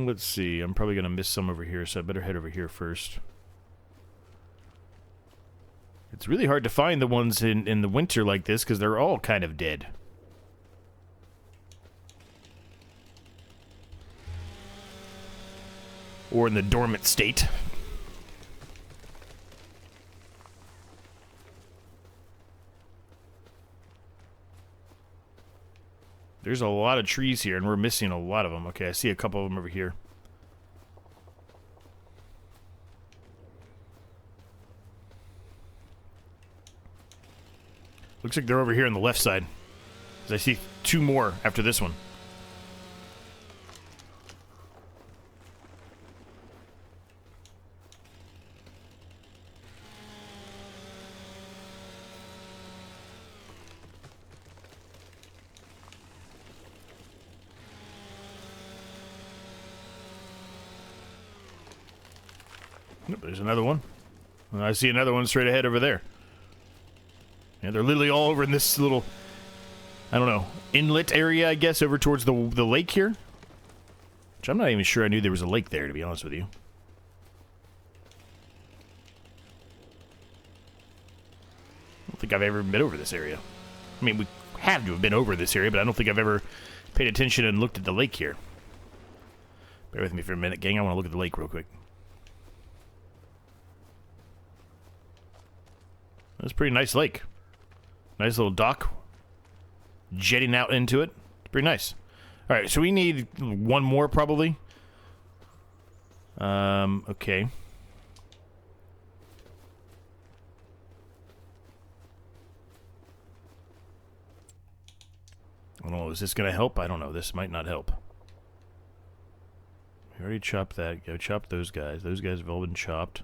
Let's see. I'm probably going to miss some over here, so I better head over here first. It's really hard to find the ones in the winter like this, because they're all kind of dead. Or in the dormant state. There's a lot of trees here, and we're missing a lot of them. Okay, I see a couple of them over here. Looks like they're over here on the left side. 'Cause I see two more after this one. Nope, there's another one. And I see another one straight ahead over there. Yeah, they're literally all over in this little, I don't know, inlet area, I guess, over towards the lake here. Which I'm not even sure I knew there was a lake there, to be honest with you. I don't think I've ever been over this area. I mean, we have to have been over this area, but I don't think I've ever paid attention and looked at the lake here. Bear with me for a minute, gang. I want to look at the lake real quick. That's a pretty nice lake. Nice little dock. Jetting out into it. It's pretty nice. Alright, so we need one more, probably. Okay. I don't know, is this gonna help? I don't know. This might not help. We already chopped that. Go chop those guys. Those guys have all been chopped.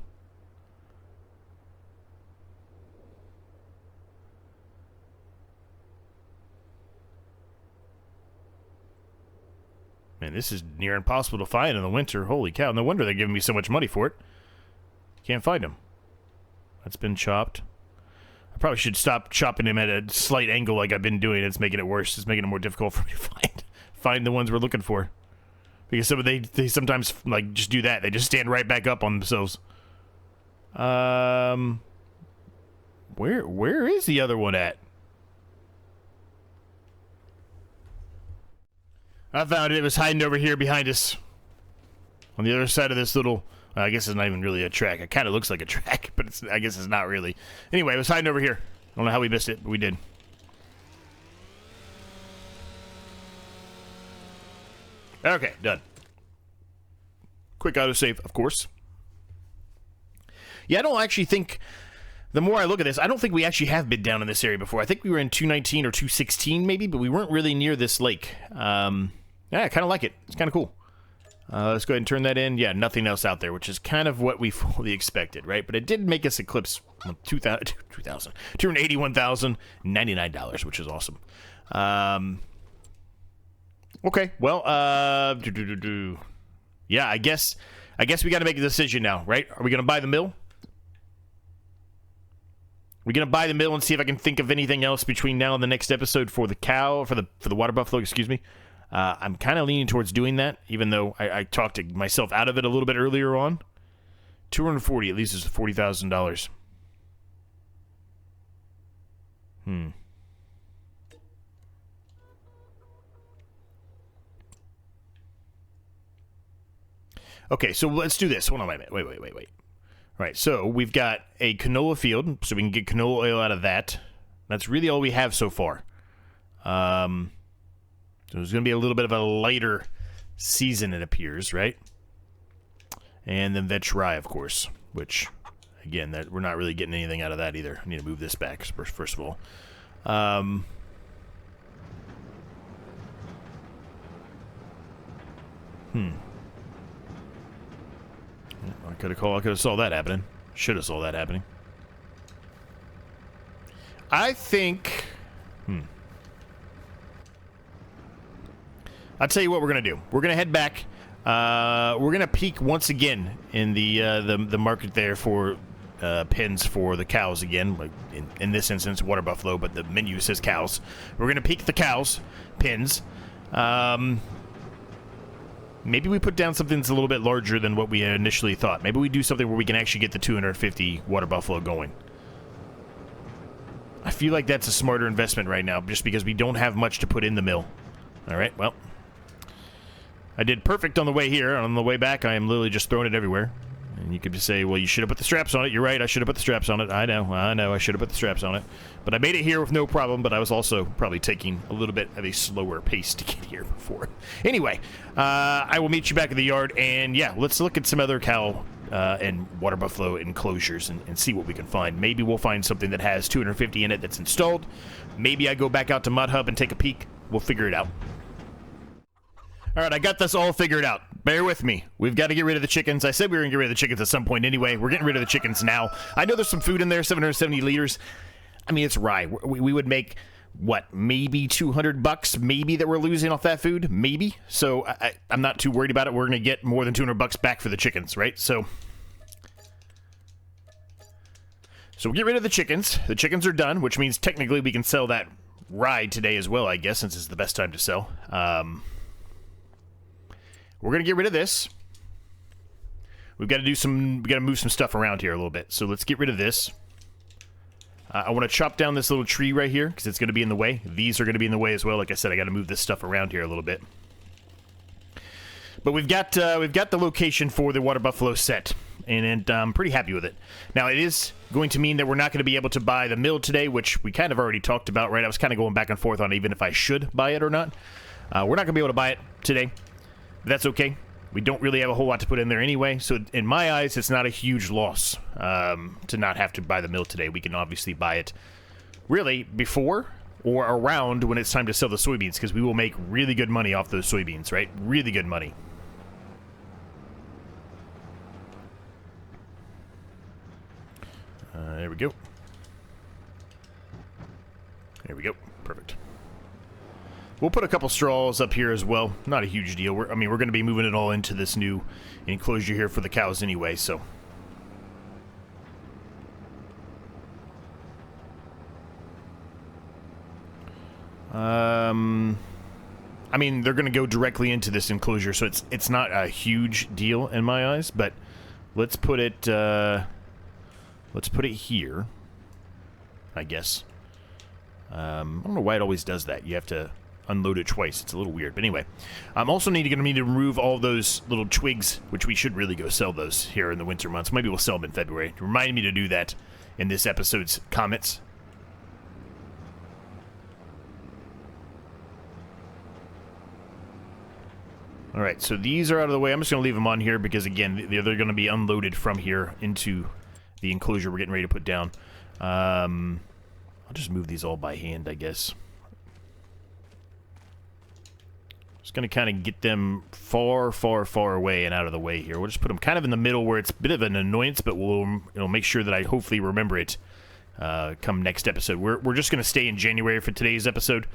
Man, this is near impossible to find in the winter. Holy cow. No wonder they're giving me so much money for it. Can't find them. That's been chopped. I probably should stop chopping him at a slight angle like I've been doing. It's making it worse. It's making it more difficult for me to find the ones we're looking for. Because some of they sometimes like just do that. They just stand right back up on themselves. Where is the other one at? I found it. It was hiding over here behind us. On the other side of this little... I guess it's not even really a track. It kind of looks like a track, but I guess it's not really. Anyway, it was hiding over here. I don't know how we missed it, but we did. Okay, done. Quick autosave, of course. Yeah, I don't actually think... The more I look at this, I don't think we actually have been down in this area before. I think we were in 219 or 216 maybe, but we weren't really near this lake. Yeah, I kind of like it. It's kind of cool. Let's go ahead and turn that in. Yeah, nothing else out there, which is kind of what we fully expected, right? But it did make us eclipse $281,099, which is awesome. Okay, well, yeah, I guess we got to make a decision now, right? Are we going to buy the mill? We're going to buy the mill and see if I can think of anything else between now and the next episode for the cow, for the water buffalo, excuse me. I'm kind of leaning towards doing that, even though I talked myself out of it a little bit earlier on. 240 at least is $40,000. Okay, so let's do this. Hold on a minute. Wait. All right, so we've got a canola field, so we can get canola oil out of that. That's really all we have so far. So it's going to be a little bit of a lighter season, it appears, right? And then Vetch Rye, of course, which, again, that we're not really getting anything out of that either. I need to move this back, first of all. I could have saw that happening. Should have saw that happening. I think... I'll tell you what we're going to do. We're going to head back. We're going to peek once again in the market there for pens for the cows again. Like in this instance, water buffalo, but the menu says cows. We're going to peek the cows, pens. Maybe we put down something that's a little bit larger than what we initially thought. Maybe we do something where we can actually get the 250 water buffalo going. I feel like that's a smarter investment right now, just because we don't have much to put in the mill. All right, well. I did perfect on the way here. On the way back, I am literally just throwing it everywhere. And you could just say, well, you should have put the straps on it. You're right, I should have put the straps on it. I know, I should have put the straps on it. But I made it here with no problem, but I was also probably taking a little bit of a slower pace to get here before. Anyway, I will meet you back in the yard, and yeah, let's look at some other cow and water buffalo enclosures and see what we can find. Maybe we'll find something that has 250 in it that's installed. Maybe I go back out to Mud Hub and take a peek. We'll figure it out. All right, I got this all figured out. Bear with me. We've got to get rid of the chickens. I said we were going to get rid of the chickens at some point anyway. We're getting rid of the chickens now. I know there's some food in there, 770 liters. I mean, it's rye. We would make, what, maybe $200 maybe that we're losing off that food? Maybe. So I'm not too worried about it. We're going to get more than $200 back for the chickens, right? So we'll get rid of the chickens. The chickens are done, which means technically we can sell that rye today as well, I guess, since it's the best time to sell. We're going to get rid of this. We got to move some stuff around here a little bit. So let's get rid of this. I want to chop down this little tree right here because it's going to be in the way. These are going to be in the way as well. Like I said, I got to move this stuff around here a little bit. But we've got the location for the water buffalo set, and I'm pretty happy with it. Now, it is going to mean that we're not going to be able to buy the mill today, which we kind of already talked about, right? I was kind of going back and forth on even if I should buy it or not. We're not going to be able to buy it today. That's okay. We don't really have a whole lot to put in there anyway, so in my eyes, it's not a huge loss to not have to buy the mill today. We can obviously buy it really before or around when it's time to sell the soybeans, because we will make really good money off those soybeans, right? Really good money. There we go. There we go. Perfect. We'll put a couple straws up here as well. Not a huge deal. We're going to be moving it all into this new enclosure here for the cows anyway, so. I mean, they're going to go directly into this enclosure, so it's not a huge deal in my eyes, but let's put it here, I guess. I don't know why it always does that. You have to unload it twice. It's a little weird. But anyway, I'm also going to need to remove all those little twigs, which we should really go sell those here in the winter months. Maybe we'll sell them in February. Remind me to do that in this episode's comments. All right, so these are out of the way. I'm just going to leave them on here because, again, they're going to be unloaded from here into the enclosure we're getting ready to put down. I'll just move these all by hand, I guess. Just going to kind of get them far, far, far away and out of the way here. We'll just put them kind of in the middle where it's a bit of an annoyance, but we'll make sure that I hopefully remember it come next episode. We're just going to stay in January for today's episode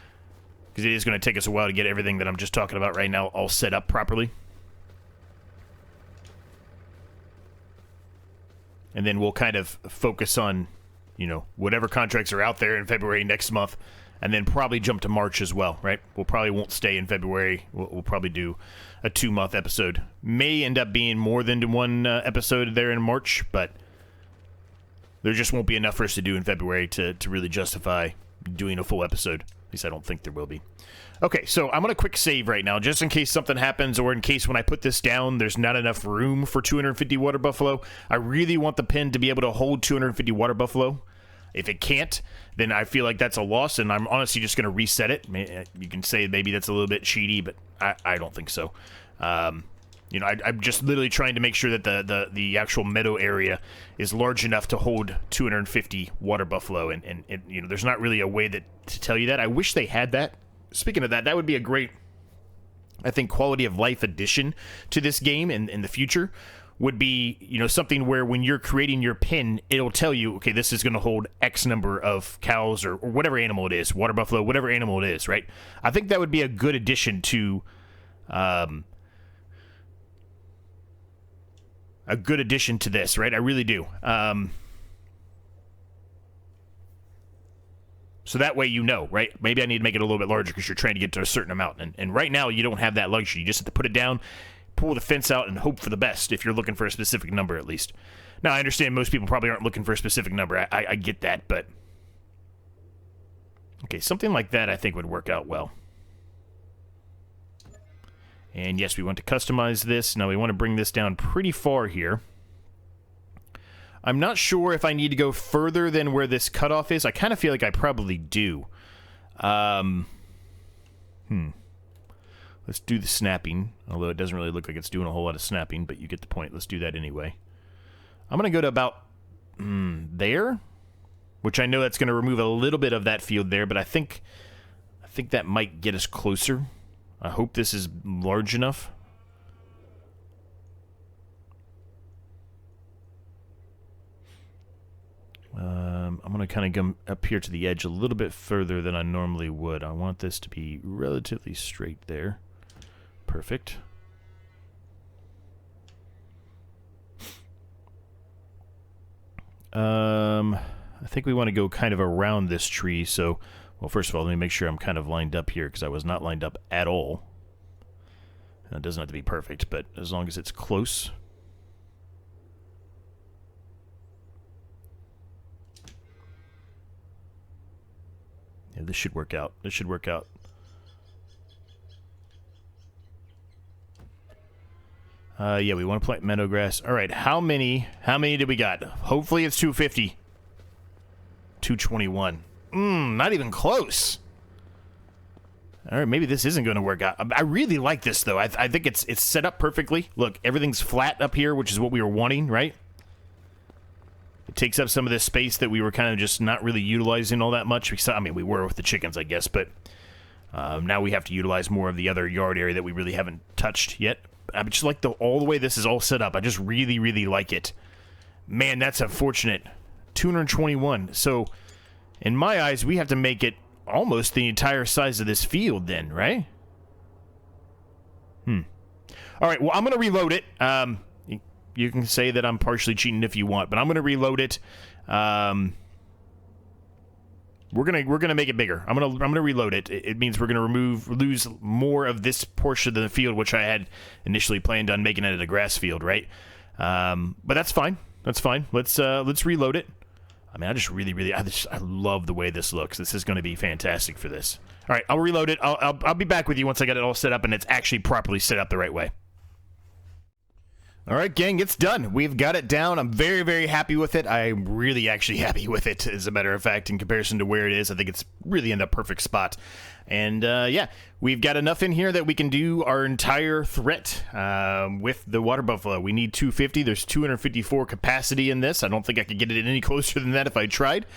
because it is going to take us a while to get everything that I'm just talking about right now all set up properly. And then we'll kind of focus on, whatever contracts are out there in February next month, and then probably jump to March as well, right? We'll probably won't stay in February. We'll probably do a 2-month episode. May end up being more than one episode there in March, but there just won't be enough for us to do in February to really justify doing a full episode. At least I don't think there will be. Okay, so I'm going to quick save right now, just in case something happens, or in case when I put this down, there's not enough room for 250 water buffalo. I really want the pen to be able to hold 250 water buffalo. If it can't, then I feel like that's a loss, and I'm honestly just going to reset it. You can say maybe that's a little bit cheaty, but I don't think so. You know, I'm just literally trying to make sure that the actual meadow area is large enough to hold 250 water buffalo, and you know, there's not really a way to tell you that. I wish they had that. Speaking of that, that would be a great, I think, quality of life addition to this game in the future. Would be, you know, something where when you're creating your pen, it'll tell you, okay, this is going to hold X number of cows or whatever animal it is, water buffalo, whatever animal it is, right? I think that would be a good addition to, this, right? I really do. So that way you know, right? Maybe I need to make it a little bit larger because you're trying to get to a certain amount. And right now, you don't have that luxury. You just have to put it down, pull the fence out, and hope for the best if you're looking for a specific number at least. Now, I understand most people probably aren't looking for a specific number. I get that, but... Okay, something like that I think would work out well. And yes, we want to customize this. Now we want to bring this down pretty far here. I'm not sure if I need to go further than where this cutoff is. I kind of feel like I probably do. Let's do the snapping, although it doesn't really look like it's doing a whole lot of snapping, but you get the point. Let's do that anyway. I'm going to go to about there, which I know that's going to remove a little bit of that field there, but I think that might get us closer. I hope this is large enough. I'm going to kind of come up here to the edge a little bit further than I normally would. I want this to be relatively straight there. Perfect. I think we want to go kind of around this tree, so... Well, first of all, let me make sure I'm kind of lined up here, because I was not lined up at all. And it doesn't have to be perfect, but as long as it's close. Yeah, this should work out. This should work out. Yeah, we want to plant meadow grass. All right, how many did we got? Hopefully it's 250. 221. Not even close. All right, maybe this isn't going to work out. I really like this, though. I think it's set up perfectly. Look, everything's flat up here, which is what we were wanting, right? It takes up some of this space that we were kind of just not really utilizing all that much. I mean, we were with the chickens, I guess, but now we have to utilize more of the other yard area that we really haven't touched yet. I just like all the way this is all set up. I just really, really like it. Man, that's unfortunate. 221. So... in my eyes, we have to make it almost the entire size of this field then, right? All right, well, I'm going to reload it. You can say that I'm partially cheating if you want, but I'm going to reload it. We're gonna make it bigger. I'm gonna reload it. It means we're gonna lose more of this portion of the field, which I had initially planned on making it a grass field, right? But that's fine. That's fine. Let's reload it. I mean, I love the way this looks. This is going to be fantastic for this. All right, I'll reload it. I'll be back with you once I get it all set up and it's actually properly set up the right way. All right, gang, it's done. We've got it down. I'm very, very happy with it. I'm really actually happy with it, as a matter of fact, in comparison to where it is. I think it's really in the perfect spot. And, yeah, we've got enough in here that we can do our entire threat with the water buffalo. We need 250. There's 254 capacity in this. I don't think I could get it any closer than that if I tried.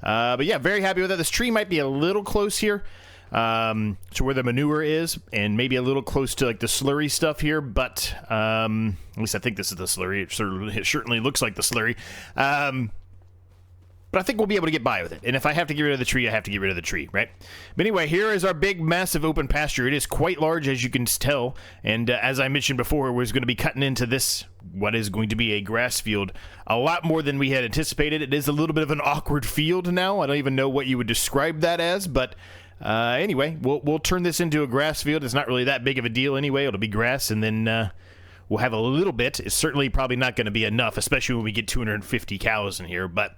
But, yeah, very happy with that. This tree might be a little close here. To where the manure is, and maybe a little close to like the slurry stuff here, but at least I think this is the slurry. It certainly looks like the slurry. But I think we'll be able to get by with it. And if I have to get rid of the tree, I have to get rid of the tree, right? But anyway, here is our big, massive open pasture. It is quite large, as you can tell. And as I mentioned before, we're going to be cutting into this, what is going to be a grass field, a lot more than we had anticipated. It is a little bit of an awkward field now. I don't even know what you would describe that as, but... anyway, we'll turn this into a grass field. It's not really that big of a deal anyway. It'll be grass, and then we'll have a little bit. It's certainly probably not going to be enough, especially when we get 250 cows in here, but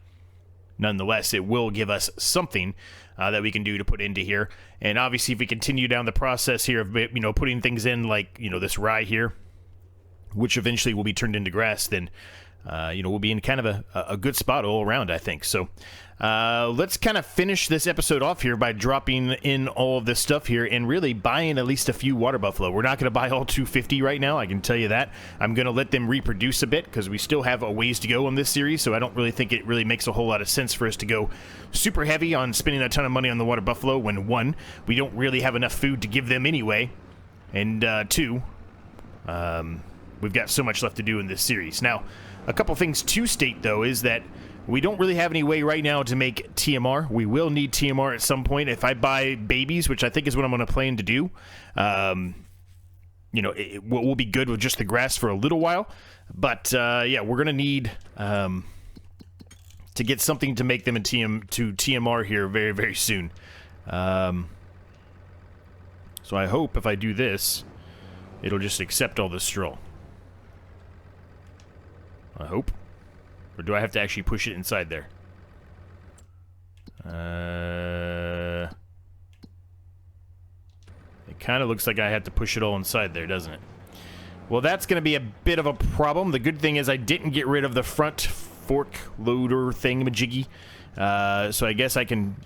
nonetheless, it will give us something that we can do to put into here. And obviously, if we continue down the process here of, putting things in like, this rye here, which eventually will be turned into grass, then we'll be in kind of a good spot all around, I think. So let's kind of finish this episode off here by dropping in all of this stuff here and really buying at least a few water buffalo. We're not going to buy all 250 right now, I can tell you that. I'm going to let them reproduce a bit because we still have a ways to go on this series, so I don't really think it really makes a whole lot of sense for us to go super heavy on spending a ton of money on the water buffalo when, one, we don't really have enough food to give them anyway, and two, we've got so much left to do in this series. Now, a couple things to state, though, is that we don't really have any way right now to make TMR. We will need TMR at some point. If I buy babies, which I think is what I'm going to plan to do, we'll be good with just the grass for a little while. But, yeah, we're going to need to get something to make them to TMR here very, very soon. So I hope if I do this, it'll just accept all the straw. I hope. Or do I have to actually push it inside there? It kind of looks like I have to push it all inside there, doesn't it? Well, that's going to be a bit of a problem. The good thing is I didn't get rid of the front fork loader thingamajiggy. So I guess I can,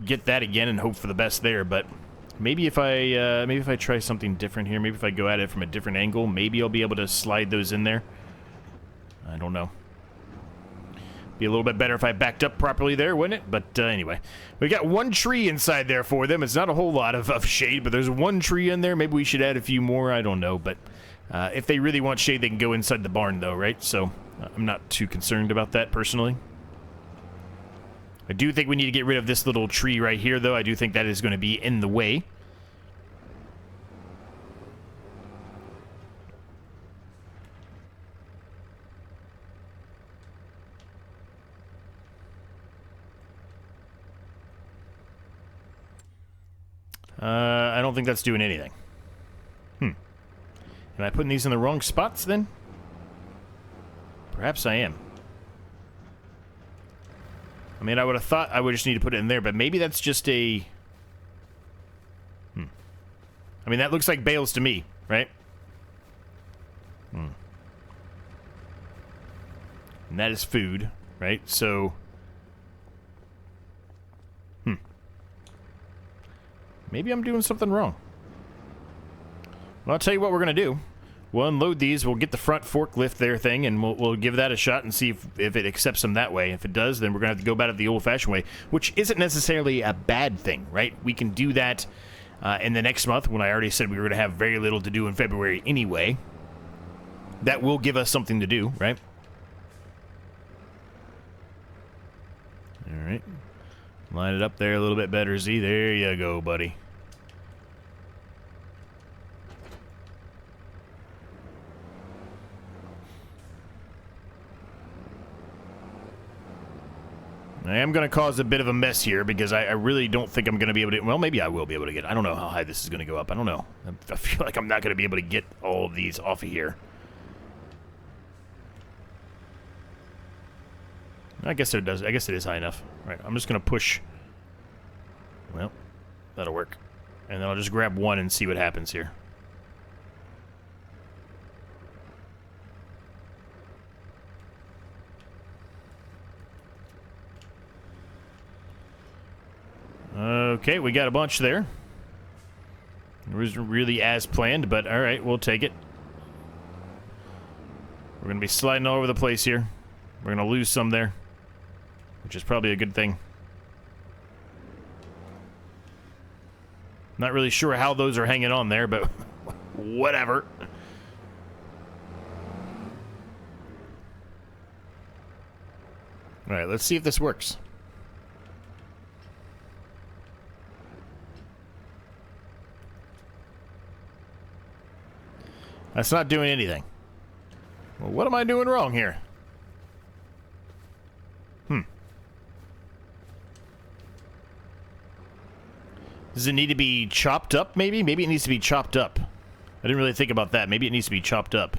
get that again and hope for the best there. But maybe if I try something different here, maybe if I go at it from a different angle, maybe I'll be able to slide those in there. I don't know. Be a little bit better if I backed up properly there, wouldn't it? But anyway, we got one tree inside there for them. It's not a whole lot of shade, but there's one tree in there. Maybe we should add a few more. I don't know. But if they really want shade, they can go inside the barn, though, right? So I'm not too concerned about that, personally. I do think we need to get rid of this little tree right here, though. I do think that is going to be in the way. I don't think that's doing anything. Am I putting these in the wrong spots, then? Perhaps I am. I mean, I would have thought I would just need to put it in there, but maybe that's just a... I mean, that looks like bales to me, right? And that is food, right? So... Maybe I'm doing something wrong. Well, I'll tell you what we're going to do. We'll unload these, we'll get the front forklift there thing, and we'll give that a shot and see if it accepts them that way. If it does, then we're going to have to go about it the old-fashioned way, which isn't necessarily a bad thing, right? We can do that in the next month, when I already said we were going to have very little to do in February anyway. That will give us something to do, right? All right. Line it up there a little bit better, Z. There you go, buddy. I am going to cause a bit of a mess here because I really don't think I'm going to be able to... Well, maybe I will be able to get... I don't know how high this is going to go up. I don't know. I feel like I'm not going to be able to get all of these off of here. I guess it does. I guess it is high enough. Right, I'm just going to push. Well, that'll work. And then I'll just grab one and see what happens here. Okay, we got a bunch there. It wasn't really as planned, but alright, we'll take it. We're going to be sliding all over the place here. We're going to lose some there, which is probably a good thing. Not really sure how those are hanging on there, but whatever. Alright, let's see if this works. That's not doing anything. Well, what am I doing wrong here? Does it need to be chopped up, maybe? Maybe it needs to be chopped up. I didn't really think about that. Maybe it needs to be chopped up.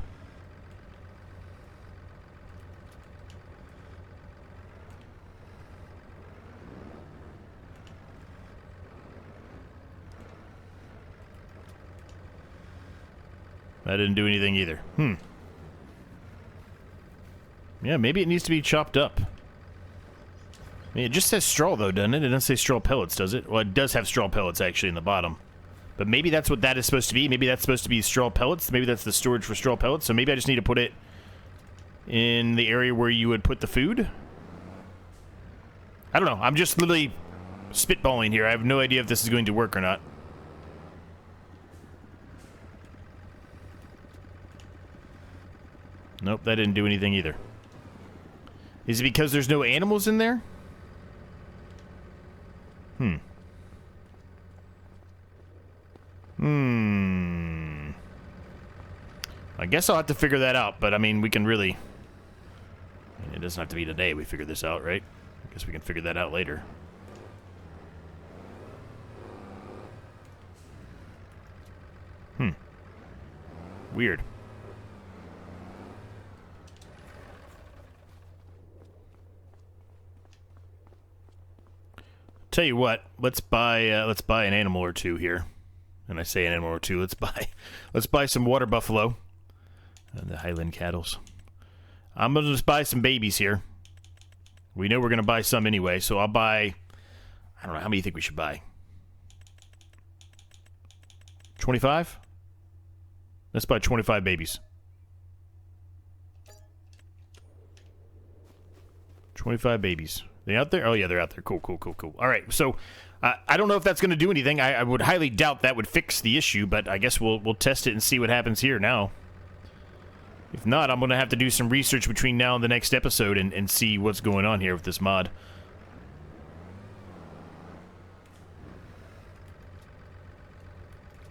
That didn't do anything either. Yeah, maybe it needs to be chopped up. I mean, it just says straw, though, doesn't it? It doesn't say straw pellets, does it? Well, it does have straw pellets, actually, in the bottom. But maybe that's what that is supposed to be. Maybe that's supposed to be straw pellets. Maybe that's the storage for straw pellets. So maybe I just need to put it in the area where you would put the food. I don't know. I'm just literally spitballing here. I have no idea if this is going to work or not. Nope, that didn't do anything either. Is it because there's no animals in there? I guess I'll have to figure that out, but I mean, we can really... I mean, it doesn't have to be today we figure this out, right? I guess we can figure that out later. Weird. Tell you what, let's buy an animal or two here. And I say an animal or two, let's buy some water buffalo. The Highland cattles. I'm gonna just buy some babies here. We know we're gonna buy some anyway, so I'll buy, I don't know, how many do you think we should buy? 25? Let's buy 25 babies. 25 babies. They out there? Oh, yeah, they're out there. Cool, cool, cool, cool. All right, so I don't know if that's going to do anything. I would highly doubt that would fix the issue, but I guess we'll test it and see what happens here now. If not, I'm going to have to do some research between now and the next episode and see what's going on here with this mod.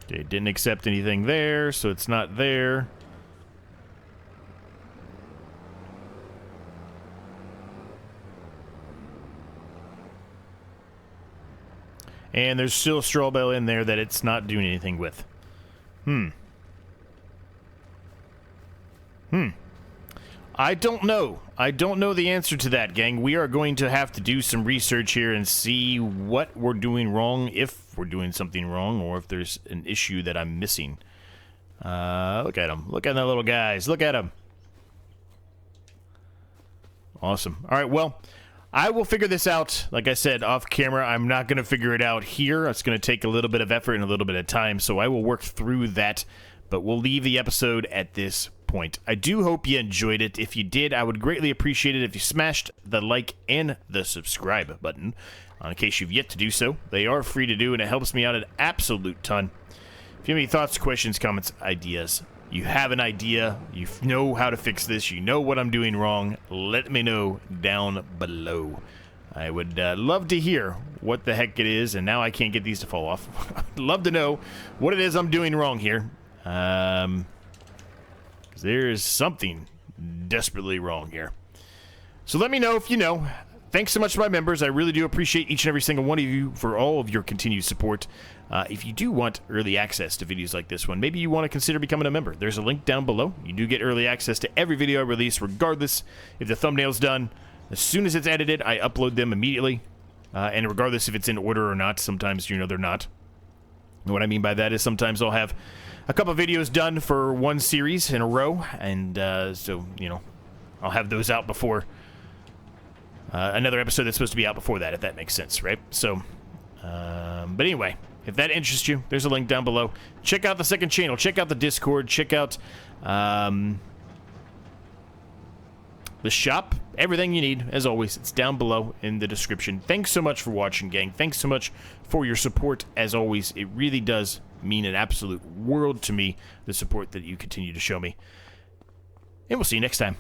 Okay, didn't accept anything there, so it's not there. And there's still a straw bale in there that it's not doing anything with. I don't know. I don't know the answer to that, gang. We are going to have to do some research here and see what we're doing wrong, if we're doing something wrong, or if there's an issue that I'm missing. Look at him. Look at the little guys. Look at him. Awesome. All right, well, I will figure this out. Like I said, off camera, I'm not going to figure it out here. It's going to take a little bit of effort and a little bit of time, so I will work through that, but we'll leave the episode at this point. I do hope you enjoyed it. If you did, I would greatly appreciate it if you smashed the like and the subscribe button. In case you've yet to do so, they are free to do, and it helps me out an absolute ton. If you have any thoughts, questions, comments, ideas, you have an idea, you know how to fix this, you know what I'm doing wrong, let me know down below. I would love to hear what the heck it is, and now I can't get these to fall off. I'd love to know what it is I'm doing wrong here. There is something desperately wrong here. So let me know if you know. Thanks so much to my members. I really do appreciate each and every single one of you for all of your continued support. If you do want early access to videos like this one, maybe you want to consider becoming a member. There's a link down below. You do get early access to every video I release, regardless if the thumbnail's done. As soon as it's edited, I upload them immediately. And regardless if it's in order or not, sometimes, you know, they're not. And what I mean by that is sometimes I'll have a couple videos done for one series in a row, and so, you know, I'll have those out before another episode that's supposed to be out before that, if that makes sense, right? So, but anyway, if that interests you, there's a link down below. Check out the second channel, check out the Discord, check out the shop, everything you need, as always, it's down below in the description. Thanks so much for watching, gang. Thanks so much for your support, as always. It really does mean an absolute world to me, the support that you continue to show me. And we'll see you next time.